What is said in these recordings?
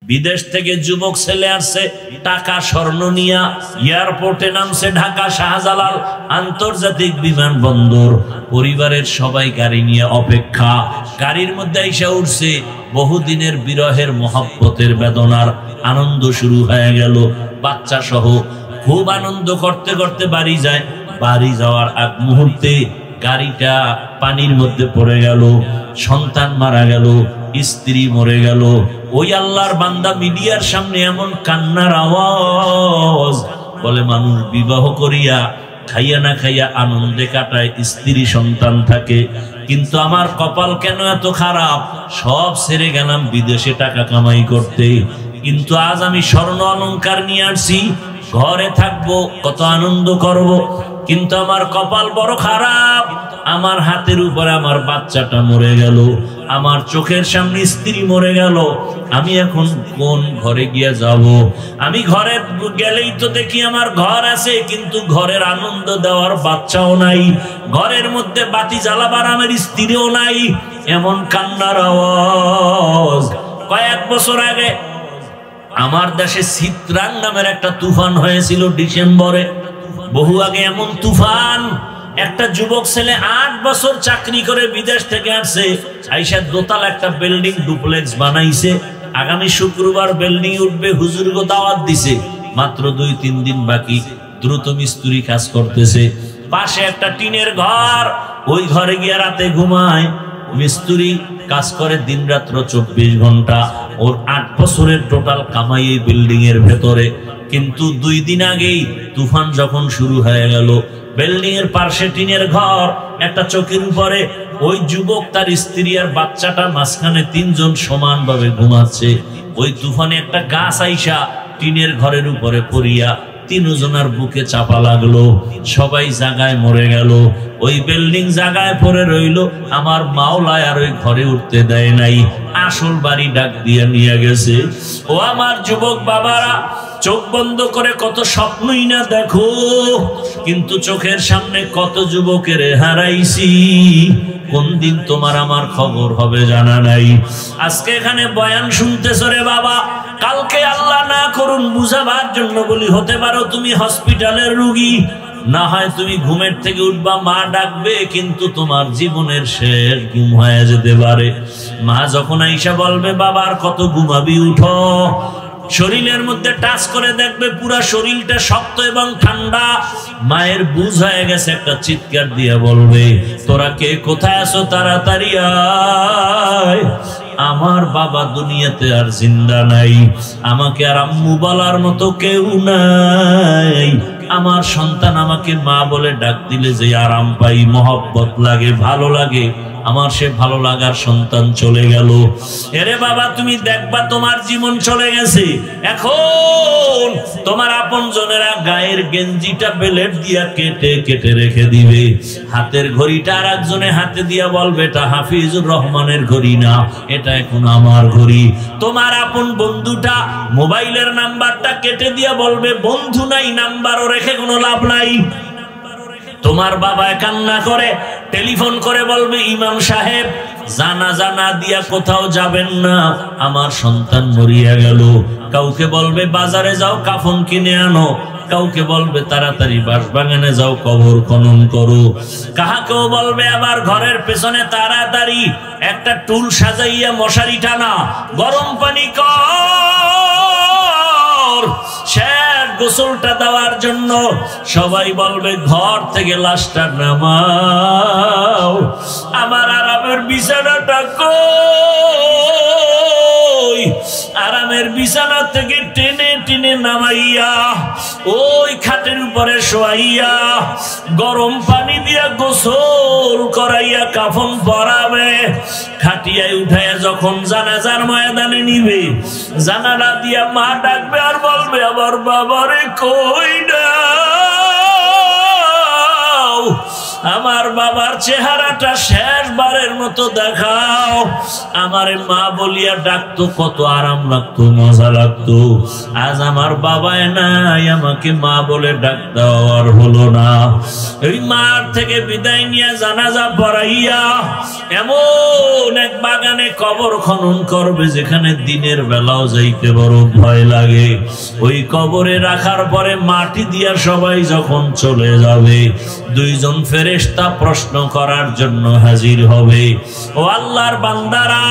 বিদেশ থেকে যুবক ছেলে আসছে, টাকা স্বর্ণ নিয়া এয়ারপোর্টে নামছে ঢাকা শাহজালাল আন্তর্জাতিক বিমানবন্দর। পরিবারের সবাই গাড়ি নিয়ে অপেক্ষা, গাড়ির মধ্যে আইসা উঠছে। বহুদিনের বিরহের মহব্বতের বেদনার আনন্দ শুরু হয়ে গেল। বাচ্চা সহ খুব আনন্দ করতে করতে বাড়ি যায়। বাড়ি যাওয়ার আগ মুহূর্তে গাড়িটা পানির মধ্যে পড়ে গেল, সন্তান মারা গেল, স্ত্রী মরে গেল। ওই আল্লাহর বান্দা মিডিয়ার সামনে এমন কান্নার আওয়াজ, বলে মানুষ বিবাহ করিয়া খাইয়া না খাইয়া আনন্দে কাটায়, স্ত্রী সন্তান থাকে, কিন্তু আমার কপাল কেন এত খারাপ, সব ছেড়ে গেলাম বিদেশে টাকা কামাই করতে, কিন্তু আজ আমি স্বর্ণ অলংকার নিয়ে আসছি, ঘরে থাকবো, কত আনন্দ করব, কিন্তু আমার কপাল বড় খারাপ। আমার হাতের উপরে আমার বাচ্চাটা মরে গেল, আমার চোখের সামনে স্ত্রী মরে গেল, আমি এখন কোন ঘরে গিয়ে যাব? আমি ঘরে গেলেই তো দেখি আমার ঘর আছে, কিন্তু ঘরের আনন্দ দেওয়ার বাচ্চাও নাই, ঘরের মধ্যে বাতি জ্বালাবার আমার স্ত্রীও নাই। এমন কান্নার আওয়াজ। কয়েক বছর আগে আমার দেশে চিত্রাং নামের একটা তুফান হয়েছিল ডিসেম্বরে। বহু আগে এমন তুফান, একটা যুবক ছেলে 8 বছর চাকরি করে বিদেশ থেকে আসছে, আইসা দোতলা একটা বিল্ডিং ডুপ্লেক্স বানাইছে। আগামী শুক্রবার বিল্ডিং উঠবে, হুজুরকে দাওয়াত দিছে, মাত্র 2-3 দিন বাকি, দ্রুত মিস্ত্রি কাজ করতেছে। পাশে একটা টিনের ঘর, ওই ঘরে গিয়ে রাতে ঘুমায়। মিস্ত্রি কাজ করে দিন রাত্র 24 ঘন্টা। ওর 8 বছরের টোটাল কামাই এই বিল্ডিং এর ভেতরে। কিন্তু 2 দিন আগেই তুফান যখন শুরু হয়ে গেল, বিল্ডিং এর পাশে টিনের ঘর, একটা চৌকির উপরে ওই যুবক, তার স্ত্রী আর বাচ্চাটা মাঝখানে 3 জন সমানভাবে ঘুমাচ্ছে। ওই তুফানে একটা গাছ আইসা টিনের ঘরের উপরে পড়িয়া 3 জনের বুকে চাপা লাগলো, সবাই জায়গায় মরে গেল। ওই বিল্ডিং জায়গায় পড়ে রইল। আমার মাওলায় আর ওই ঘরে উঠতে দেয় নাই, আসল বাড়ি ডাক দিয়ে নিয়ে গেছে। ও আমার যুবক বাবারা, চোখ বন্ধ করে কত স্বপ্নই না দেখো, কিন্তু চোখের সামনে কত যুবকের হারাইছি। কোন দিন তোমার আমার খবর হবে জানা নাই। আজকে এখানে বয়ান শুনতেছ রে বাবা, কালকে আল্লাহ না করুন বুঝাবার জন্য বলি, হতে পারো তুমি হসপিটালের রোগী, না হয় তুমি ঘুমের থেকে উঠবা, মা ডাকবে, কিন্তু তোমার জীবনের শেষ ঘুম হয়ে যেতে পারে। মা যখন আইসা বলবে বাবার কত ঘুমাবি, উঠো, শরীরের মধ্যে টাচ করে দেখবে পুরা শরীরটা শক্ত এবং ঠান্ডা। মায়ের বুঝ হয়ে গেছে, একটা চিৎকার দিয়ে বলবে, তোরা কে কোথায় আছো, তাড়াতাড়ি আয়, আমার বাবা দুনিয়াতে আর জিন্দা নাই, আমাকে আর আম্মু বলার মতো কেউ নাই। আমার সন্তান আমাকে মা বলে ডাক দিলে যে আরাম পাই, মহব্বত লাগে, ভালো লাগে, আমার সে ভালো লাগার সন্তান চলে গেল। এরে বাবা, তুমি দেখবা তোমার জীবন চলে গেছে। এখন তোমার আপন জনেরা গায়ের গেঞ্জিটা বেলেট দিয়া কেটে কেটে রেখে দিবে, হাতের ঘড়িটা আর একজনে হাতে দিয়া বলবে এটা হাফিজুর রহমানের ঘড়ি না, এটা এখন আমার ঘড়ি। তোমার আপন বন্ধুটা মোবাইলের নাম্বারটা কেটে দিয়া বলবে বন্ধু নাই, নাম্বারও রেখে কোনো লাভ নাই। তোমার বাবা কান্না করে টেলিফোন করে বলবে ইমাম সাহেব জানাজা না দিয়া কোথাও যাবেন না, আমার সন্তান মরিয়া গেল। কাউকে বলবে বাজারে যাও কাফন কিনে আনো, কাউকে বলবে তাড়াতাড়ি বাঁশবাগানে যাও কবর খনন করো, কাহাকেও বলবে আবার ঘরের পেছনে তাড়াতাড়ি একটা টুল সাজাইয়া মশারি টানা, গরম পানি কর, শেষ গোসলটা দেওয়ার জন্য। সবাই বলবে ঘর থেকে লাশটা নামাও, আমার আরামের বিছানাটা কই, আরামের বিছানা থেকে টেনে টেনে নামাইয়া ওই খাটের উপরে শোয়াইয়া গরম পানি দিয়া গোসল করাইয়া কাফন পরাবে, খাটিয়ায় উঠাইয়া যখন জানাজার ময়দানে নিবে, জানালা দিয়া মা ডাকবে আর বলবে আমার বাবারে কই দাও, আমার বাবার চেহারাটা শেষবারের মতো দেখাও। আমারে মা বলিয়া ডাকতো, কত আরাম লাগতো, মজা লাগতো। আজ আমার বাবাই নাই, আমাকে মা বলে ডাক দেওয়ার হলো না। এই মার থেকে বিদায় নিয়ে জানাজা পড়াইয়া এমন এক বাগানে কবর খনন করবে যেখানে দিনের বেলাও যাইতে বড় ভয় লাগে। ওই কবরে রাখার পরে মাটি দিয়া সবাই যখন চলে যাবে, দুইজন ফেরেশতা প্রশ্ন করার জন্য হাজির হবে। ও আল্লাহর বান্দারা,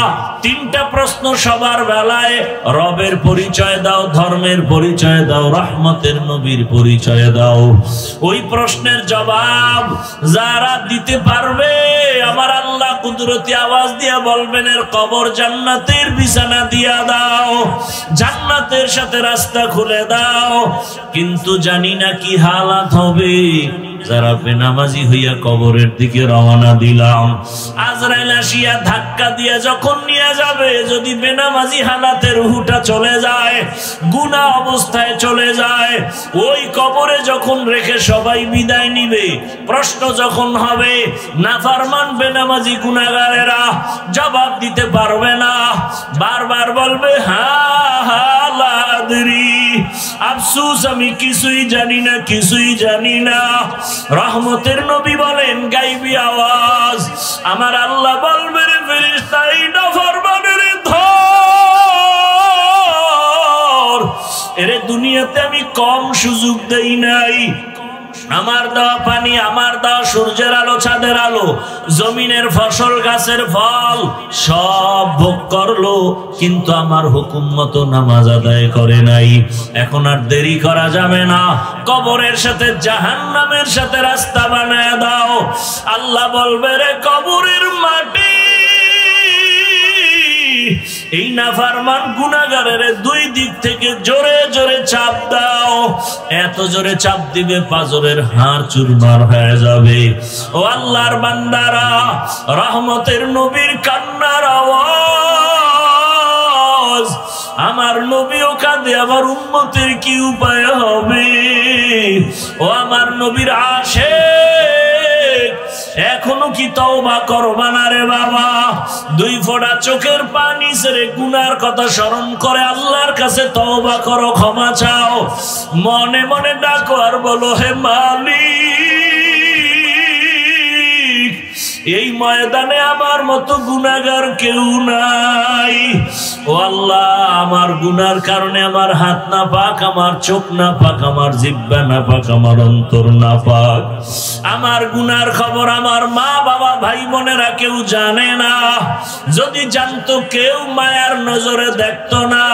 তিনটা প্রশ্ন সবার বেলায়। রবের পরিচয় দাও, ধর্মের পরিচয় দাও, রহমতের নবীর পরিচয় দাও। ওই প্রশ্নের জবাব যারা দিতে পারবে, আমার আল্লাহ কুদরতি আওয়াজ দিয়া বলবেন, এর কবর জান্নাতের বিছানা দিয়া দাও, জান্নাতের সাথে রাস্তা খুলে দাও। কিন্তু জানি না কি হালাত হবে যারা বেনামাজি হইয়া কবরের দিকে রওনা দিলাম। আজরাইল আসিয়া ধাক্কা দিয়ে যখন নিয়ে যাবে, যদি বেনামাজি হালাতে রুহুটা চলে যায়, গুনাহ অবস্থায় চলে যায়, ওই কবরে যখন রেখে সবাই বিদায় নিবে, প্রশ্ন যখন হবে, নাফরমান বেনামাজি গুনাহগারেরা জবাব দিতে পারবে না, বারবার বলবে হা হা লা আদরি, আফসোস আমি কিছুই জানি না, কিছুই জানি না। রহমতের নবী বলেন গাইবি আওয়াজ, আমার আল্লাহ বলবেন ফেরেশতা এই নাফরমানের ধর, এরে দুনিয়াতে আমি কম সুযোগ দেই নাই। আমার দেওয়া পানি, আমার দেওয়া সূর্যের আলো, চাঁদের আলো, জমিনের ফসল, গাছের ফল সব ভোগ করলো, কিন্তু আমার হুকুম মতো নামাজ আদায় করে নাই। এখন আর দেরি করা যাবে না, কবরের সাথে জাহান্নামের সাথে রাস্তা বানায় দাও। আল্লাহ বলবে, রে কবরের মাটি, এই নাফরমান গুনাহগারের দুই দিক থেকে জোরে জোরে চাপ দাও। এত জোরে চাপ দিবে পাজরের হাড় চুরমার হয়ে যাবে। ও আল্লাহর বান্দারা, রহমতের নবীর কান্নার আওয়াজ, আমার নবীও কাঁদে, আমার উম্মতের কি উপায় হবে? ও আমার নবীর আশিক, এখনো কি তওবা করবা না রে বাবা? দুই ফোঁটা চোখের পানি ছেড়ে গুনার কথা স্মরণ করে আল্লাহর কাছে তওবা করো, ক্ষমা চাও, মনে মনে ডাকো আর বলো, হে মালিক, এই ময়দানে আমার মতো গুনাহগার কেউ নাই। ও আল্লাহ, আমার গুনার কারণে আমার হাত না পাক, আমার চোখ না পাক, আমার জিহ্বা না পাক, আমার অন্তর না পাক। আমার গুনার খবর আমার মা বাবা ভাই বোনেরা কেউ জানে না, যদি জানতো কেউ মায়ার নজরে দেখতো না।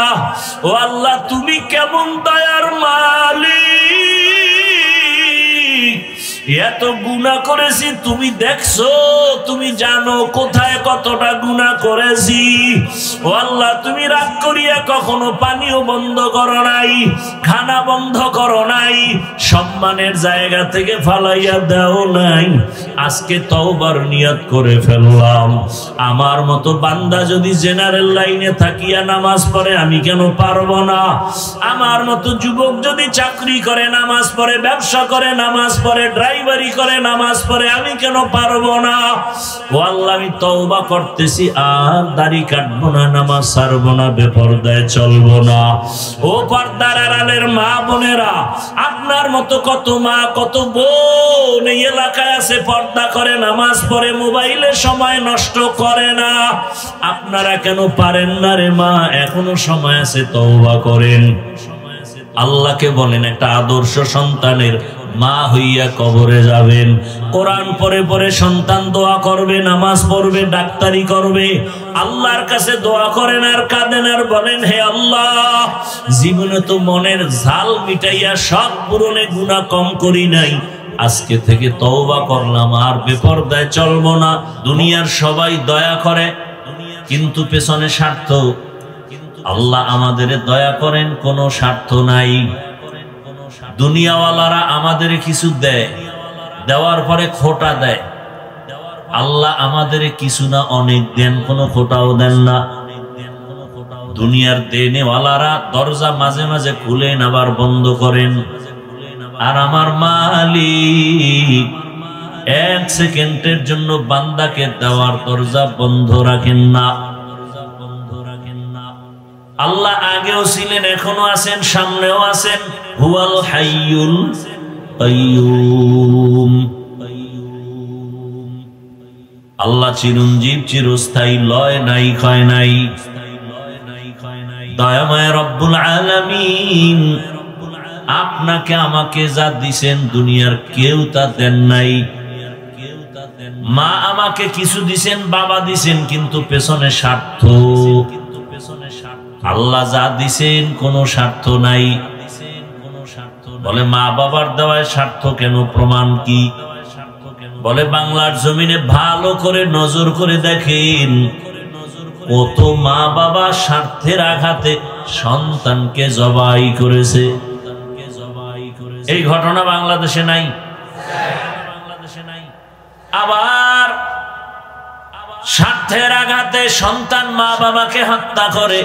ও আল্লাহ, তুমি কেমন দয়ার মালিক, এত গুনাহ করেছি, তুমি দেখছো, তুমি জানো কোথায় কতটা গুনাহ করেছি। ও আল্লাহ, তুমি রাগ করিয়া কখনো পানিও বন্ধ করো নাই, খানা বন্ধ করো নাই, সম্মানের জায়গা থেকে ফালাইয়া দাও নাই। আজকে তওবার নিয়ত করে ফেললাম, আমার মতো বান্দা যদি জেনারেল লাইনে থাকিয়া নামাজ পড়ে, আমি কেন পারবো না? আমার মতো যুবক যদি চাকরি করে নামাজ পড়ে, ব্যবসা করে নামাজ পড়ে, ড্রাইভারি করে নামাজ পড়ে, আমি কেন পারবো না? ও আল্লাহ, আমি তওবা করতেছি, আর দাড়ি কাটবো না, নামাজ ছাড়বো না, বেপরদায় চলবো না। ও পর্দার আড়ালের মা বোনেরা, আপনার মতো কত মা কত বোন এই এলাকায় আছে, পর্দা করে নামাজ পড়ে, মোবাইলে সময় নষ্ট করে না। আপনারা কেন পারেন না রে মা? এখনো সময় আছে, তওবা করেন। আল্লাহকে বলেন, একটা আদর্শ সন্তানের মা হইয়া কবরে যাবেন, কোরআন পড়ে পড়ে সন্তান দোয়া করবে, নামাজ পড়বে, ডাক্তারি করবে, আল্লাহর কাছে দোয়া করেন আর কাঁদেন আর বলেন, হে আল্লাহ, জীবনে তো মনের ঝাল মিটাইয়া শখ পূরণে গুনাহ কম করি নাই, আজকে থেকে তওবা করলাম, আর বেপরদায় চলবো না। দুনিয়ার সবাই দয়া করে, কিন্তু পেছনে স্বার্থ। আল্লাহ আমাদের দয়া করেন, কোনো স্বার্থ নাই। দুনিয়াওয়ালারা আমাদের কিছু দেয়, দেওয়ার পরে খোটা দেয়। আল্লাহ আমাদের কিছু না অনেক দেন, কোনো খোটাও দেন না। দুনিয়ার দেনেওয়ালারা দরজা মাঝে মাঝে খুলেন, আবার বন্ধ করেন। আর আমার মালিক এক সেকেন্ডের জন্য বান্দাকে দেওয়ার দরজা বন্ধ রাখেন না। আল্লাহ আগেও ছিলেন, এখনো আছেন, সামনেও আছেন। হুয়াল হাইয়ুল কাইয়ুম। আল্লাহ চিরঞ্জীব, চিরস্থায়ী, লয় নাই, ক্ষয় নাই। দয়াময় রব্বুল আলামিন আপনাকে আমাকে যা দিছেন দুনিয়ার কেউ তা দেন নাই। মা আমাকে কিছু দিছেন, বাবা দিছেন, কিন্তু পেছনে স্বার্থ। আল্লাহ যা দিছেন কোনো স্বার্থ নাই। বলে মা বাবার দেওয়ায় স্বার্থ কেন, প্রমাণ কি? বলে বাংলার জমিনে ভালো করে নজর করে দেখেন, কত মা বাবা স্বার্থের আঘাতে সন্তানকে জবাই করেছে। এই ঘটনা বাংলাদেশে নাই? আবার স্বার্থের আঘাতে সন্তান মা বাবাকে হত্যা করে,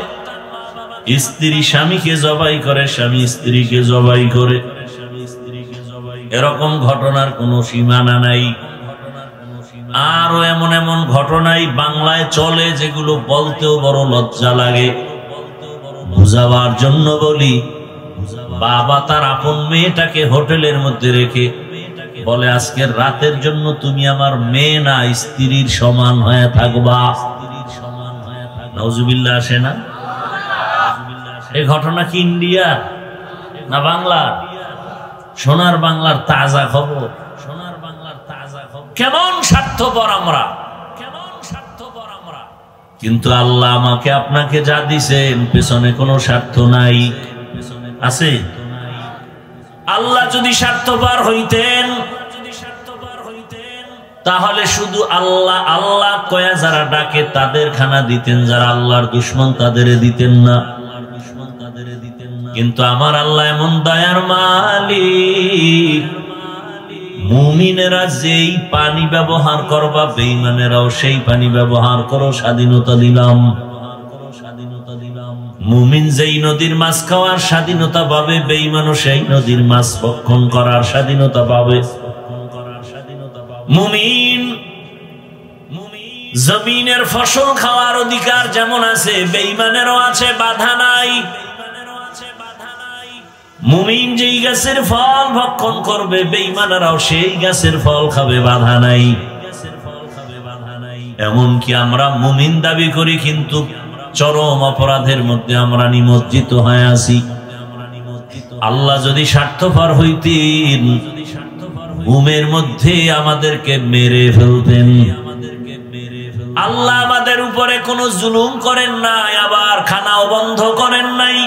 স্ত্রী স্বামীকে জবাই করে, স্বামী স্ত্রীকে জবাই করে। এরকম ঘটনার কোনো সীমানা নাই। আরো এমন এমন ঘটনাই বাংলায় চলে যেগুলো বলতেও বড় লজ্জা লাগে। বুঝাবার জন্য বলি, বাবা তার আপন মেয়েটাকে হোটেলের মধ্যে রেখে বলে আজকের রাতের জন্য তুমি আমার মেয়ে না, স্ত্রীর সমান হয়ে থাকবা। নাউজুবিল্লাহ আসে না? এই ঘটনা কি ইন্ডিয়া না বাংলার? সোনার বাংলার তাজা খবর। সোনার বাংলার তাজা খবর। কেমন স্বার্থপর আমরা, কেমন স্বার্থপর আমরা। কিন্তু আল্লাহ আমাকে আপনাকে যা দিছেন পেছনে কোনো স্বার্থ নাই। আছে? আল্লাহ যদি স্বার্থপর হইতেন তাহলে শুধু আল্লাহ আল্লাহ কয়া যারা ডাকে তাদের খানা দিতেন, যারা আল্লাহর দুশমন তাদের দিতেন না। কিন্তু আমার আল্লাহ এমন দয়ার মালিক, মুমিনেরা যেই পানি ব্যবহার করবা বেঈমানেরাও সেই পানি ব্যবহার করো, স্বাধীনতা দিলাম। মুমিন যেই নদীর মাছ খাওয়ার স্বাধীনতা পাবে, বেঈমানও সেই নদীর মাছ ভক্ষণ করার স্বাধীনতা পাবে। মুমিন জমিনের ফসল খাওয়ার অধিকার যেমন আছে, বেঈমানেরও আছে, বাধা নাই। মুমিন যেই গাছের ফল ভক্ষণ করবে, বেঈমানেরাও সেই গাছের ফল খাবে, বাধা নাই। এমনকি আমরা মুমিন দাবি করি কিন্তু চরম অপরাধের মধ্যে আমরা নিমজ্জিত হয়ে আছি। আল্লাহ যদি স্বার্থপর হইতেন ঘুমের মধ্যে আমাদেরকে মেরে ফেলতেন। আল্লাহ আমাদের উপরে কোনো জুলুম করেন নাই, আবার খানাও বন্ধ করেন নাই।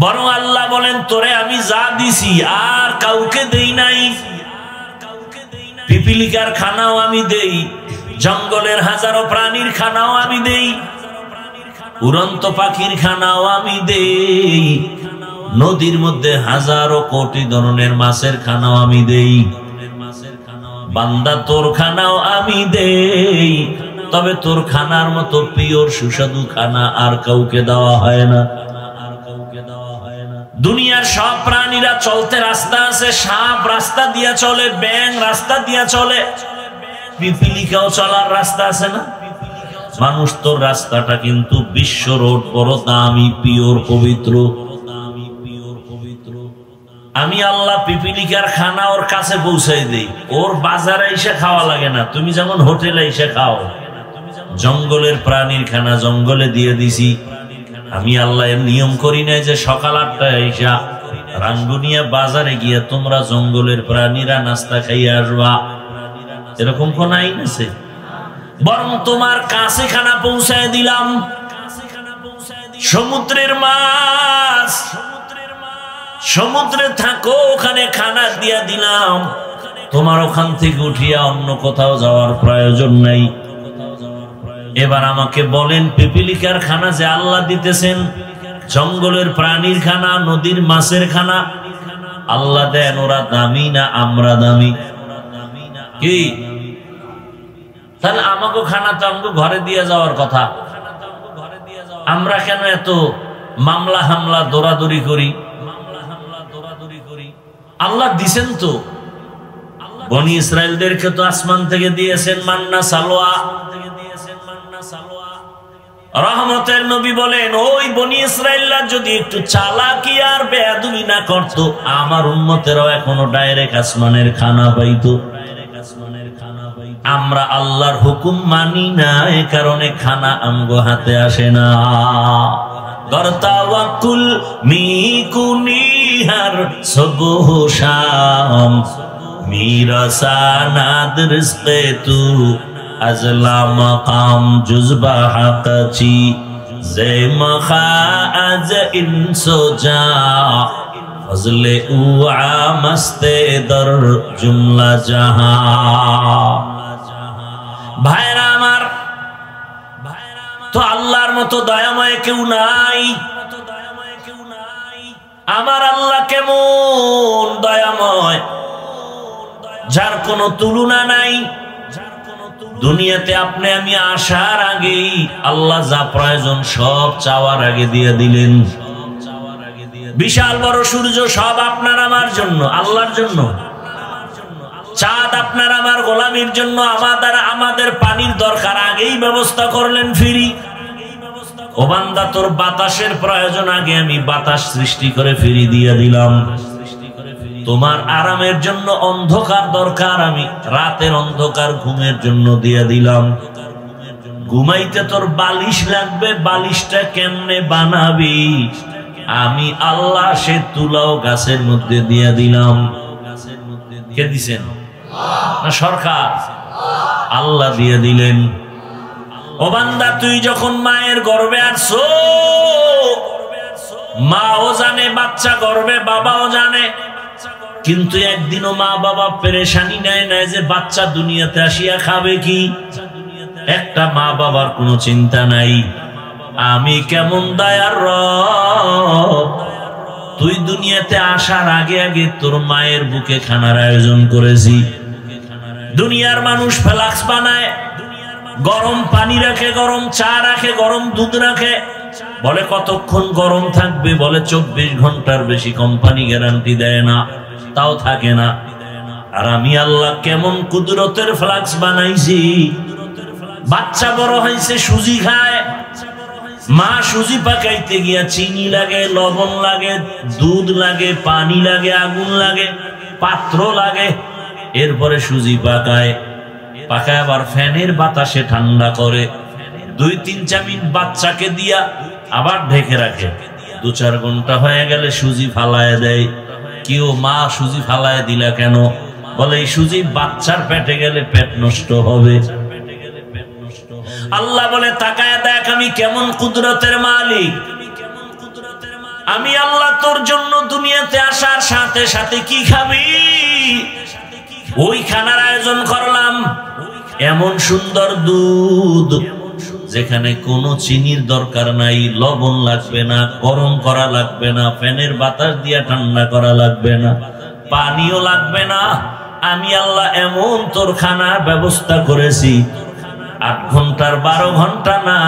বরং আল্লাহ বলেন তোরে আমি যা দিছি আর কাউকে দেই নাই। পিপিলিকার খানাও আমি দেই, জঙ্গলের হাজারো প্রাণীর খানাও আমি দেই, উড়ন্ত পাখির খানাও আমি দেই, নদীর মধ্যে হাজারো কোটি ধরনের মাছের খানাও আমি দেই। বান্দা তোর খানাও আমি দেই, তবে তোর খানার মতো পিওর সুস্বাদু খানা আর কাউকে দেওয়া হয় না। দুনিয়ার সব প্রাণীরা চলতে রাস্তা আছে, সাপ রাস্তা দিয়া চলে, ব্যাঙ রাস্তা দিয়া চলে, পিপিলিকাও চলার রাস্তা আছে না? মানুষ তোর রাস্তাটা কিন্তু বিশ্ব রোড, বড় দামি, পিওর, পবিত্র। আমি আল্লাহ পিপিলিকার খানা ওর কাছে পৌঁছাই দেই, ওর বাজারে এসে খাওয়া লাগে না। তুমি যেমন হোটেলে এসে খাও, জঙ্গলের প্রাণীর খানা জঙ্গলে দিয়ে দিছি। আমি আল্লাহ এর নিয়ম করি নাই যে সকাল 8টায় আইসা রাঙ্গুনিয়া বাজারে গিয়ে তোমরা জঙ্গলের প্রাণীরা নাস্তা খাইয়ে আসবা, এরকম কোন আইন আছে? বরং তোমার কাছে খানা পৌঁছায় দিলাম। সমুদ্রের মাছ সমুদ্রে থাকো, ওখানে খানা দিয়া দিলাম, তোমার ওখান থেকে উঠিয়া অন্য কোথাও যাওয়ার প্রয়োজন নাই। এবার আমাকে বলেন, পিপিলিকার খানা যে আল্লাহ দিতেছেন, জঙ্গলের প্রাণীর খানা, নদীর মাছের খানা আল্লাহ দেন, ওরা দামি না আমরা দামি? কি তাহলে আমাকে খানা তো আমাকে ঘরে দিয়ে যাওয়ার কথা, আমরা কেন এত মামলা হামলা দৌড়াদৌড়ি করি? আল্লাহ দিছেন তো, বনি ইসরাইলদেরকে তো আসমান থেকে দিয়েছেন মান্না সালোয়া। রহমতের নবী বলেন, ওই বনি ইসরাইলরা যদি একটু চালাকি আর বেয়াদবি না করত, আমার উম্মতেরাও এখনো ডাইরেক্ট আসমানের খানা পাইতো। আমরা আল্লাহর হুকুম মানি না, এ কারণে খানা আমগো হাতে আসে না। গরতাওয়াকুল মিকুনিহার সবহ শাম মিরাসানাদ রিজকে তু আজলা মাকাম জুজবা হাকাচি জে মখা আজ ইনসোজা ফজলে উআ মস্তে দর জুমলা জাহা। ভাইরা আমার, তো আল্লাহর মতো দয়াময় কেউ নাই। আমার আল্লাহ কেমন দয়াময়, যার কোনো তুলনা নাই। দুনিয়াতে আপনি আমি আসার আগেই আল্লাহ যা প্রয়োজন সব চাওয়ার আগে দিয়ে দিলেন। বিশাল বড় সূর্য সব আপনার আমার জন্য, আল্লাহর জন্য। চাঁদ আপনার আমার গোলামির জন্য, আমাদের পানির দরকার আগেই ব্যবস্থা করলেন ফ্রি। ও বান্দা, তোর বাতাসের প্রয়োজন, আগে আমি বাতাস সৃষ্টি করে ফ্রি দিয়ে দিলাম। তোমার আরামের জন্য অন্ধকার দরকার, আমি রাতের অন্ধকার ঘুমের জন্য দিয়ে দিলাম। ঘুমাইতে তোর বালিশ লাগবে, বালিশটা কেমনে বানাবি? আমি আল্লাহ সে তুলাও গাছের মধ্যে দিয়ে দিলাম। কে দিছেন? না সরকার? আল্লাহ দিয়ে দিলেন। ও বান্দা, তুই যখন মায়ের গর্ভে আসছো, মাও জানে বাচ্চা গর্ভে, বাবাও জানে, কিন্তু একদিনও মা বাবা পেরেশানি নেয় না যে বাচ্চা দুনিয়াতে আসিয়া খাবে কি। একটা মা বাবার কোনো চিন্তা নাই। আমি কেমন দয়ার রব, তুই দুনিয়াতে আসার আগে আগে তোর মায়ের বুকে খানার আয়োজন করেছি। দুনিয়ার মানুষ ফ্লাক্স বানায়, গরম পানি রাখে, গরম চা রাখে, গরম দুধ রাখে, বলে কতক্ষণ গরম থাকবে, বলে 24 ঘন্টার বেশি কোম্পানি গ্যারান্টি দেয় না, তাও থাকে না। আর আমি আল্লাহ কেমন কুদরতের ফ্লাক্স বানাইছি। বাচ্চা বড় হয়েছে, সুজি খায়। মা সুজি পাকাইতে গিয়া চিনি লাগে, লবণ লাগে, দুধ লাগে, পানি লাগে, আগুন লাগে, পাত্র লাগে, এরপরে সুজি পাকায়। পাকায় আবার ফ্যানের বাতাসে ঠান্ডা করে। 2-3 মিনিট বাচ্চাকে দিয়া আবার ঢেকে রাখে। 2-4 ঘন্টা হয়ে গেলে সুজি ফালায় দেয়। কেউ, মা সুজি ফালায় দিলা কেন? বলে এই সুজি বাচ্চার পেটে গেলে পেট নষ্ট হবে। আল্লাহ বলে, তাকায় দেখ আমি কেমন কুদরতের মালিক। আমি আল্লাহ তোর জন্য দুনিয়াতে আসার সাথে সাথে কি খাবি ওই খানার আয়োজন করলাম। এমন সুন্দর দুধ যেখানে কোনো চিনির দরকার নাই, লবণ লাগবে না, গরম করা লাগবে না, ফ্যানের বাতাস দিয়া ঠান্ডা করা লাগবে না, পানিও লাগবে না। আমি আল্লাহ এমন তোর খানার ব্যবস্থা করেছি, 8 ঘন্টার 12 ঘন্টা না,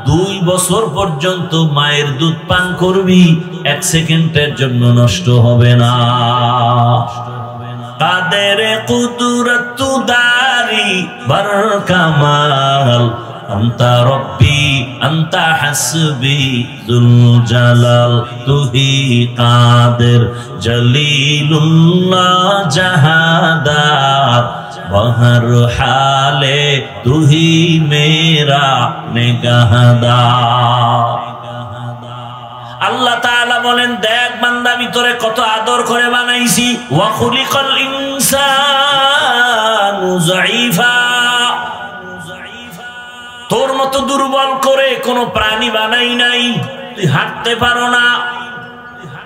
2 বছর পর্যন্ত মায়ের দুধ পান করবি, 1 সেকেন্ডের জন্য নষ্ট হবে না। কাদের কুদরত দারি বার কামাল আন্তা রব্বি আন্তা হাসবি যুল জালাল তুহি কাদের জলিলুল্লাহ জাহাদার বহর হালে তুহি মেরা নিগাহদার। আল্লাহ তাআলা বলেন, দেখ বান্দা আমি তোরে কত আদর করে বানাইছি। ওয়া খুলিকাল ইনসানু যায়ীফা, তোর মতো দুর্বল করে কোনো প্রাণী বানাই নাই। তুই হাঁটতে পারো না।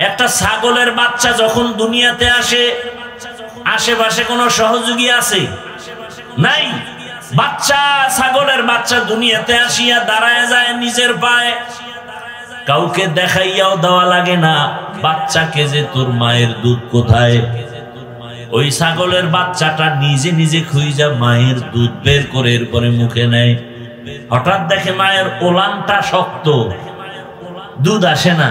একটা ছাগলের বাচ্চা যখন দুনিয়াতে আসে, আশেপাশে কোনো সহযোগী আছে? নাই। বাচ্চা, ছাগলের বাচ্চা দুনিয়াতে আসিয়া দাঁড়ায় যায় নিজের পায়ে, কাউকে দেখাইয়াও দেওয়া লাগে না বাচ্চাকে যে তোর মায়ের দুধ কোথায়। ওই ছাগলের বাচ্চাটা নিজে নিজে খুঁজা মায়ের দুধ বের করে এরপরে মুখে নেয়। হঠাৎ দেখে মায়ের ওলানটা শক্ত, দুধ আসে না।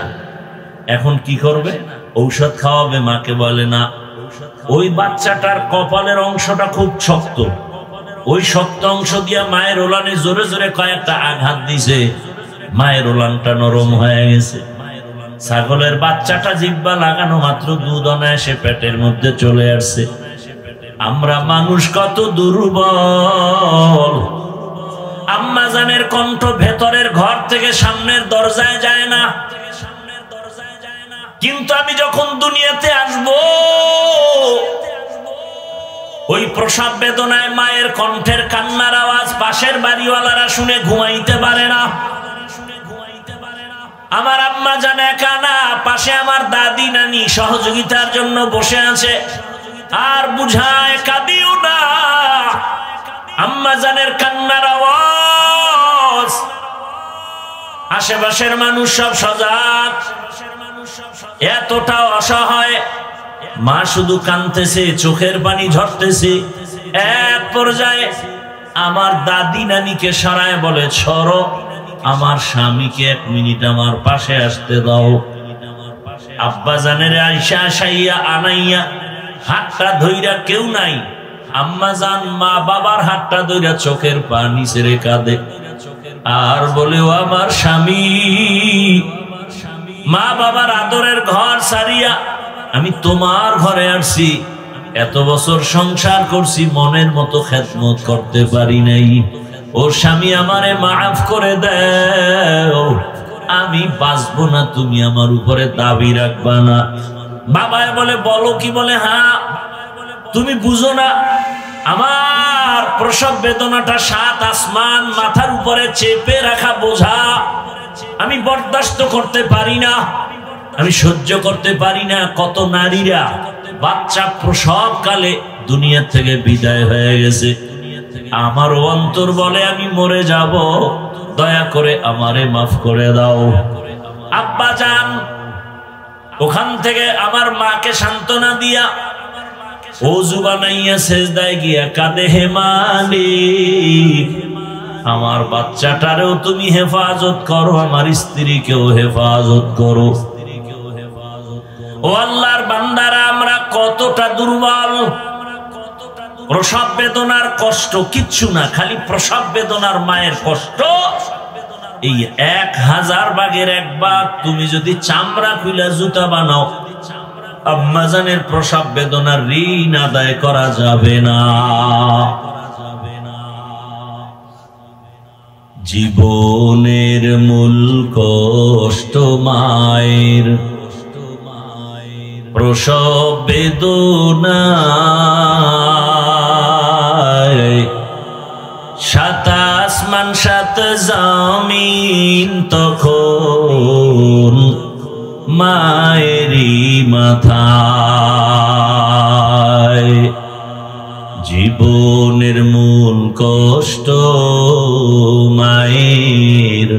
এখন কি করবে? ঔষধ খাওয়াবে। মাকে বলে, না ওই বাচ্চাটার কপালের অংশটা খুব শক্ত, ওই শক্ত অংশ দিয়া মায়ের ওলানে জোরে জোরে কয়েকটা আঘাত দিছে, মায়ের ওলানটা নরম হয়ে গেছে। ছাগলের বাচ্চাটা জিহ্বা লাগানো মাত্র দুধ অনায়াসে পেটের মধ্যে চলে আসছে। আমরা মানুষ কত দুর্বল। আম্মা জানের কণ্ঠ ভেতরের ঘর থেকে সামনের দরজায় যায় না, কিন্তু আমি যখন দুনিয়াতে আসব ওই প্রসব বেদনায় মায়ের কণ্ঠের কান্নার আওয়াজ পাশের বাড়িওয়ালারা শুনে ঘুমাইতে পারে না। আমার আম্মা জান একা না, পাশে আমার দাদি নানি সহযোগিতার জন্য বসে আছে আর বুঝায় কাঁদিও না। আম্মা জানের কান্নার আওয়াজ, আশেপাশের মানুষ সব সজাগ, এতটা অসহায়। মা শুধু কাঁদতেছে, চোখের পানি ঝরতেছে। এক পর্যায়ে আমার দাদি নানিকে সরায় বলে, সরো, আমার স্বামীকে 1 মিনিট আমার পাশে আসতে দাও। আব্বা জানের আইসা আসাইয়া আনাইয়া হাতটা ধইরা, কেউ নাই, আম্মা জান মা বাবার হাতটা ধইরা চোখের পানি ছেড়ে কাঁদে আর বলে, ও আমার স্বামী। মা বাবার আদরের ঘর ছাড়িয়া আমি তোমার ঘরে আসছি, এত বছর সংসার করছি, মনের মতো খেদমত করতে পারি নাই। ও স্বামী, আমারে মাফ করে দাও, আমি বাঁচবো না, তুমি আমার উপরে দাবি রাখবা না। বাবায় বলে, বলো কি? বলে, হ্যাঁ, তুমি বুঝো না, আমার প্রসব বেদনাটা 7 আসমান মাথার উপরে চেপে রাখা বোঝা, আমি বরদাস্ত করতে পারি না, আমি সহ্য করতে পারি না। কত নারীরা বাচ্চা প্রসব কালে দুনিয়া থেকে বিদায় হয়ে গেছে, আমার অন্তর বলে আমি মরে যাব, দয়া করে আমারে মাফ করে দাও। আব্বা জান ওখান থেকে আমার মাকে সান্ত্বনা দিয়া ওযু বানাইয়া সেজদায় গিয়া কাঁদে, হে মালিক, আমার বাচ্চাটারেও তুমি হেফাজত করো, আমার স্ত্রীকেও হেফাজত করো। ও আল্লাহর বান্দারা, আমরা কতটা দুর্বল। প্রসব বেদনার কষ্ট কিচ্ছু না, খালি প্রসব বেদনার মায়ের কষ্ট এই 1000 ভাগের 1 ভাগ। তুমি যদি চামড়া খুলে জুতা বানাও, আম্মা জানের প্রসব বেদনার ঋণ আদায় করা যাবে না। জীবনের মূল কষ্ট মায়ের প্রসব বেদনা, 7 আসমান 7 জমিন তখন মায়েরই মাথায়। জীবনের মূল কষ্ট মায়ের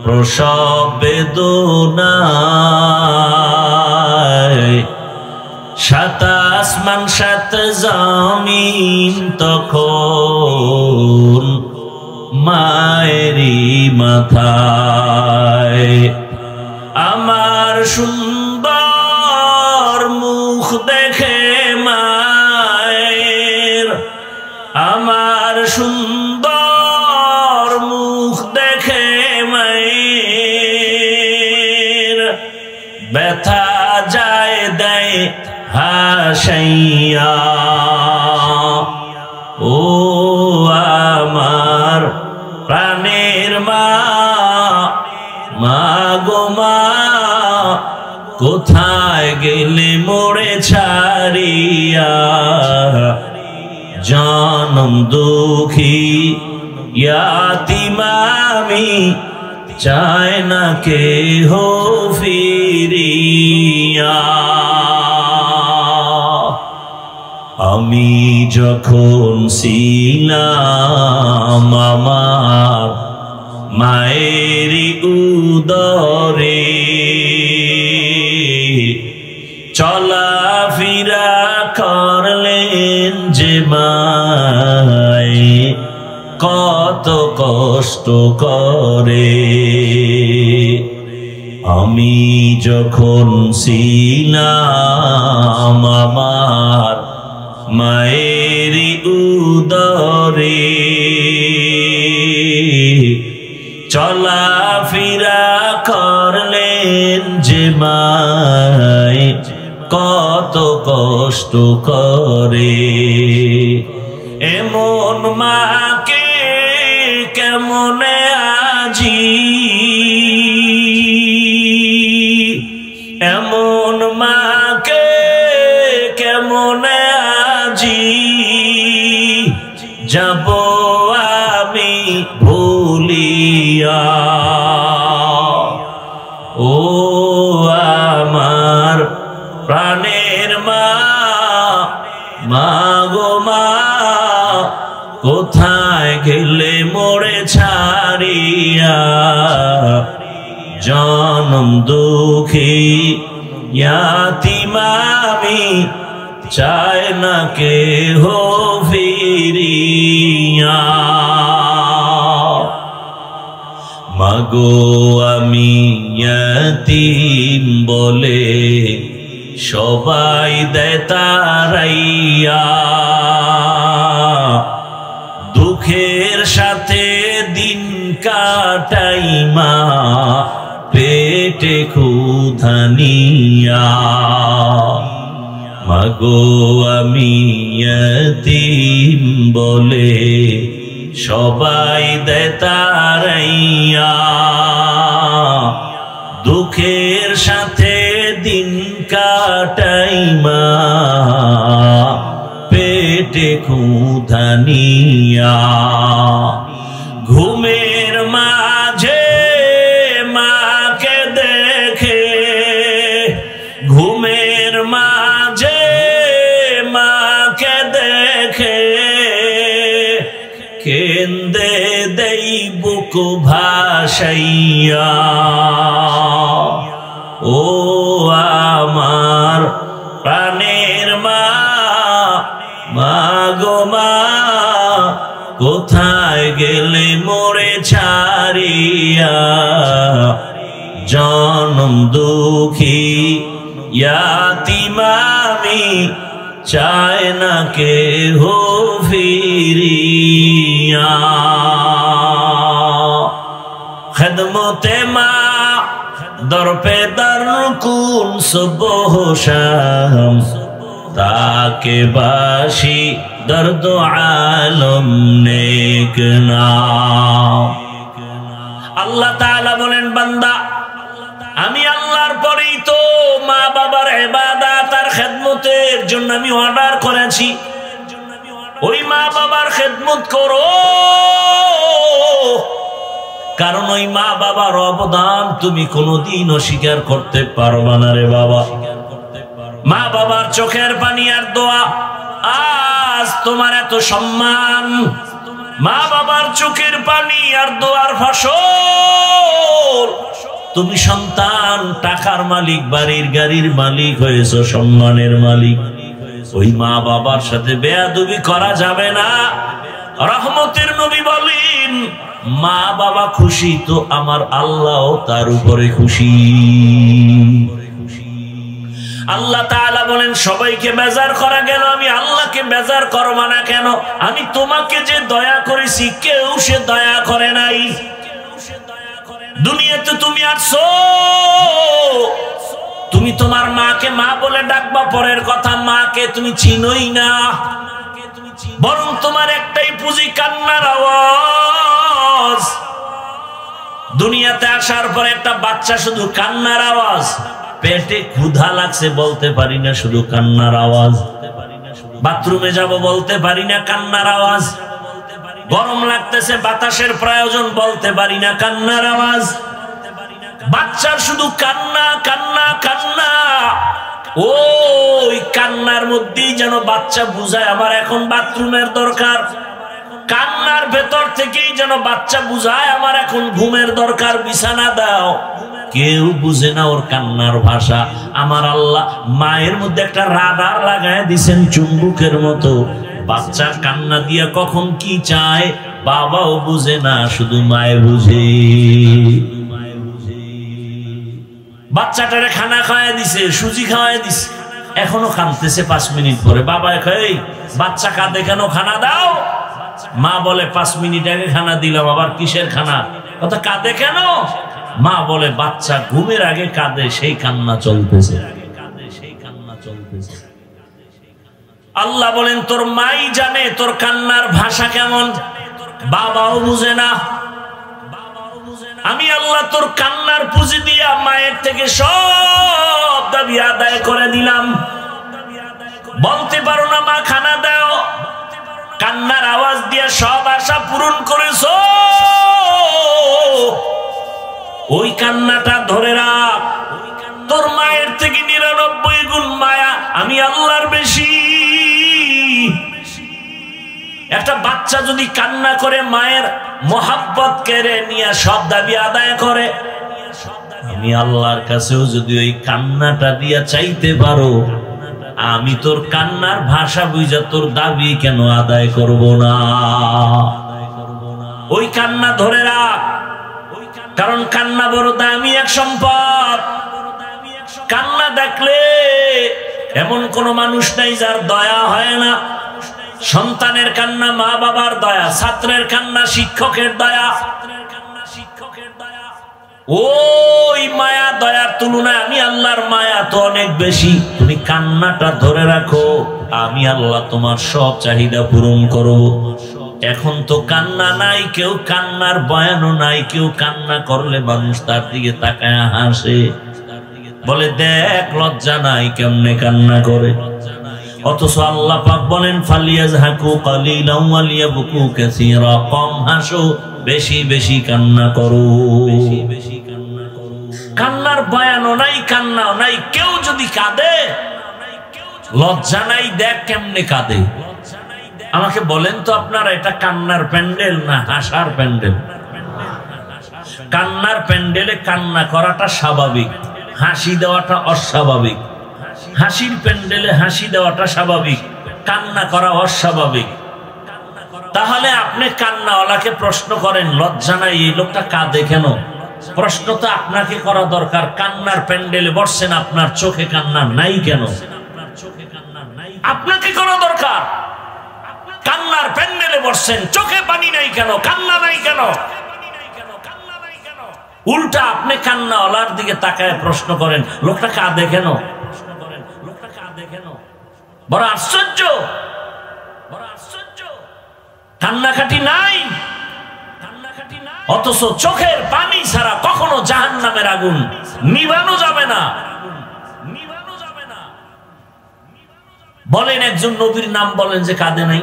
প্রসব বেদনা, 7 আসমান 7 জমিন তখন মায়েরই মাথায়। আমার সুন্দর মুখ দেখে মায়ের, আমার সুন্দর মুখ দেখে মায়ের ব্যথা যায় দেয় হাসাইয়া। ও আমার প্রাণের মা, মা গো মা, কোথায় গেলে মোরে ছাড়িয়া, জনম দুঃখী ইয়াতিম আমি, চায় না কেহ ফিরিয়া। আমি যখন ছিলাম আমার মায়েরই উদরে, চলাফেরা করলেন যে মায়, কত কষ্ট করে। আমি যখন ছিলাম আমার মায়েরই উদরে, চলাফেরা করলেন যে মায় কত কষ্ট করে। এমন মাকে কেমনে আজি, এমন মাকে কেমনে আজি যাব আমি ভুলিয়া। ও আমার প্রাণের মা, মা গো মা, কোথায় গেলে মোরে ছাড়িয়া, জনম দুঃখী ইয়াতীম আমি, চায় না কেহ ফিরিয়া। মাগো আমি ইয়াতীম বলে সবাই দেয় তাড়াইয়া, দুঃখের সাথে দিন কাটাই মা পেটে ক্ষুধা নিয়া। মাগো আমি ইয়াতীম বলে সবাই দেয় তাড়াইয়া, দুঃখের সাথে দিন কাটাই মা পেটে ক্ষুধা নিয়া। ঘুমের মাঝে মাকে দেখে, ঘুমের মাঝে মাকে দেখে, কেন্দে দেই বুক ভাসাইয়া। ও আমার প্রাণের মা, মা গো মা, কোথায় গেলে মোরে ছাড়িয়া, জনম দুঃখী ইয়াতীম আমি, চায় না কেহ ফিরিয়া। খেদমতে মা দরপে দর কুন সুবহ শাম, তাকে বাসি দর্দ আলম নেক নাম। আল্লাহ তাআলা বলেন, বান্দা আমি আল্লাহর পরেই তো মা বাবার ইবাদত আর খেদমতের জন্য আমি অর্ডার করেছি। ওই মা বাবার খেদমত করো, কারণ ওই মা বাবার অবদান তুমি কোনোদিন অস্বীকার করতে পারবা না রে বাবা। মা বাবার চোখের পানি আর দোয়া আজ তোমার এত সম্মান। মা বাবার চোখের পানি আর দোয়ার ফসল তুমি সন্তান, টাকার মালিক, বাড়ির গাড়ির মালিক হয়েছো, সম্মানের মালিক। ওই মা বাবার সাথে বেয়াদবি করা যাবে না। রহমতের নবী বলেন, মা বাবা খুশি তো আমার আল্লাহ তার উপরে খুশি। আল্লাহ তাআলা বলেন, সবাইকে বেজার করা গেল, আমি আল্লাহকে বেজার করবা না কেন? আমি তোমাকে যে দয়া করেছি কেউ সে দয়া করে নাই। দুনিয়াতে তুমি আসছো, তুমি তোমার মাকে মা বলে ডাকবা, পরের কথা মাকে তুমি চিনোই না, বরং তোমার একটাই পুঁজি কান্নার আওয়াজ। দুনিয়াতে আসার পর একটা বাচ্চা শুধু কান্নার আওয়াজ, পেটে ক্ষুধা লাগছে বলতে পারি না, শুধু কান্নার আওয়াজ। বাথরুমে যাব বলতে পারি না, কান্নার আওয়াজ। গরম লাগতেছে, বাতাসের প্রয়োজন বলতে পারি না, কান্নার আওয়াজ। বাচ্চার শুধু কান্না কান্না কান্না। ওই কান্নার মধ্যেই যেন বাচ্চা বুঝায় আমার এখন বাথরুমের দরকার। কান্নার ভেতর থেকেই যেন বাচ্চা বুঝায় আমার এখন ঘুমের দরকার, বিছানা দাও। কেউ বুঝে না ওর কান্নার ভাষা। আমার আল্লাহ মায়ের মধ্যে একটা রাডার লাগায় দিছেন চুম্বকের মতো। বাচ্চা কান্না দিয়া কখন কি চায় বাবাও বুঝে না, শুধু মায়ে বুঝে। বাচ্চাটারে খানা খাওয়াই দিছে, সুজি খাওয়াই দিছে, এখনো কাঁদতেছে। 5 মিনিট পরে বাবা কয়, বাচ্চা কাঁদে কেন, খানা দাও। মা বলে 5 মিনিট আগে খানা দিলাম, আবার কিসের খানা, কথা কাঁদে কেন। মা বলে বাচ্চা ঘুমের আগে কাঁদে, সেই কান্না চলতেছে। আল্লাহ বলেন তোর মাই জানে তোর কান্নার ভাষা কেমন, বাবাও বুঝে না। আমি আল্লাহ তোর কান্নার পুঁজি দিয়া মায়ের থেকে সব দাবি আদায় করে দিলাম। বলতে পারো না মা খানা দাও, কান্নার আওয়াজ দিয়া সব আশা পূরণ করেছো, ওই কান্নাটা ধরে রাখ। তোর মায়ের থেকে 99 গুণ মায়া আমি আল্লাহর বেশি। একটা বাচ্চা যদি কান্না করে মায়ের মোহাব্বত কেড়ে নিয়ে সব দাবি আদায় করে, আমি আল্লাহর কাছেও যদি ওই কান্নাটা দিয়া চাইতে পারো, আমি তোর কান্নার ভাষা বুঝা তোর দাবি কেন আদায় করব না। ওই কান্না ধরে রাখ, কারণ কান্না বড় দামি এক সম্পদ। কান্না দেখলে এমন কোন মানুষ নাই যার দয়া হয় না। সন্তানের কান্না মা বাবার দয়া, ছাত্রের কান্না শিক্ষকের দয়া। ওই মায়া দয়ার তুলনায় আমি আল্লাহর মায়া তো অনেক বেশি। তুমি কান্নাটা ধরে রাখো, আমি আল্লাহ তোমার সব চাহিদা পূরণ করব। এখন তো কান্না নাই, কেউ কান্নার বয়ানও নাই। কেউ কান্না করলে মানুষ তার দিকে তাকায় হাসে, বলে দেখ লজ্জা নাই, কেমনে কান্না করে। অথচ আল্লাহ পাক বলেন ফালিয়াজহাকু কালিলাম ওয়ালিয়াবকু কাসীরা, কম হাসো বেশি বেশি কান্না করো। কান্নার বয়ানও নাই, কান্নাও নাই। কেউ যদি কাঁদে লজ্জা নাই, দেখ কেমনে কাঁদে। আমাকে বলেন তো আপনারা, এটা কান্নার প্যান্ডেল না হাসার প্যান্ডেল? কান্নার প্যান্ডেলে কান্না করাটা স্বাভাবিক, হাসি দেওয়াটা অস্বাভাবিক। হাসির প্যান্ডেলে হাসি দেওয়াটা স্বাভাবিক, কান্না করা অস্বাভাবিক। তাহলে আপনি কান্নাওয়ালাকে প্রশ্ন করেন, লজ্জা নাই, এই লোকটা কাঁদে কেন? প্রশ্ন তো আপনাকে করা দরকার। কান্নার প্যান্ডেলে বসছেন, আপনার চোখে কান্না নাই কেন? আপনাকে করা দরকার। কান্নার প্যান্ডেলে বসছেন, চোখে পানি নাই কেন, কান্না নাই কেন? উল্টা আপনি কান্নাওয়ালার দিকে তাকায় প্রশ্ন করেন, লোকটা কাঁদে কেন? বড় আশ্চর্য, বড় আশ্চর্য। কান্নাকাটি নাই, অথচ চোখের পানি ছাড়া কখনো জাহান্নামের আগুন নিভানো যাবে না। বলেন একজন নবীর নাম বলেন যে কাঁদে নাই।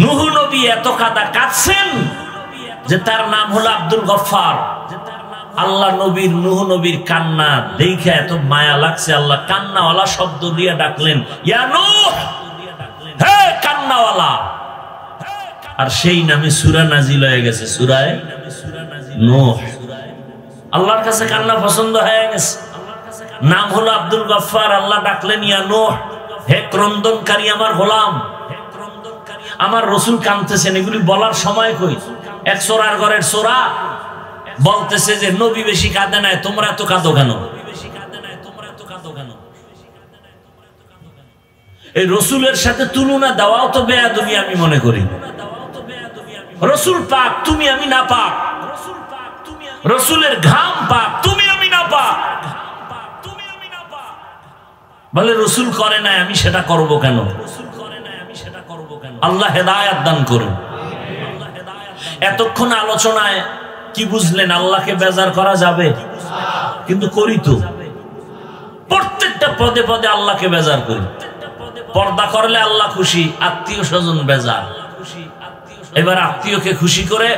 নূহ নবী এত কাঁদছেন যে তার নাম হলো আব্দুল গফফার। আল্লাহ নবীর নূহ নবীর কান্না দেখে এত মায়া লাগছে, আল্লাহ কান্নাওয়ালা শব্দ দিয়ে ডাকলেন, ইয়া নূহ, হে কান্নাওয়ালা। আর সেই নামে সূরা নাজিল হয়ে গেছে, সূরায়ে নূহ। আল্লাহর কাছে কান্না পছন্দ হয়ে গেছে। নাম হলো আব্দুল গফফার। আল্লাহ ডাকলেন, ইয়া নূহ, হে ক্রন্দনকারী আমার গোলাম। আমার রাসূল কাঁদতেছেন, এগুলি বলার সময় কই? এক সোরার ঘরের সোরা বলতেছে যে নবী বেশি কাঁদে না, তোমরা এত কাঁদো কেন? এই রাসূলের সাথে তুলনা দেওয়াও তো বেয়াদবি আমি মনে করি। রাসূল পাক, তুমি আমি না পাক। রাসূলের ঘাম পাক, তুমি আমি না পাক। বলে রাসূল করে না, আমি সেটা করব কেন? আল্লাহ হেদায়েত দান করুন। এতক্ষণ আলোচনায় কি বুঝলেন? আল্লাহকে বেজার করা যাবে, কিন্তু করি তো। প্রত্যেকটা পদে পদে আল্লাহকে বেজার করি। পর্দা করলে আল্লাহ খুশি, আত্মীয় স্বজন বেজার। এবার আত্মীয়কে খুশি করে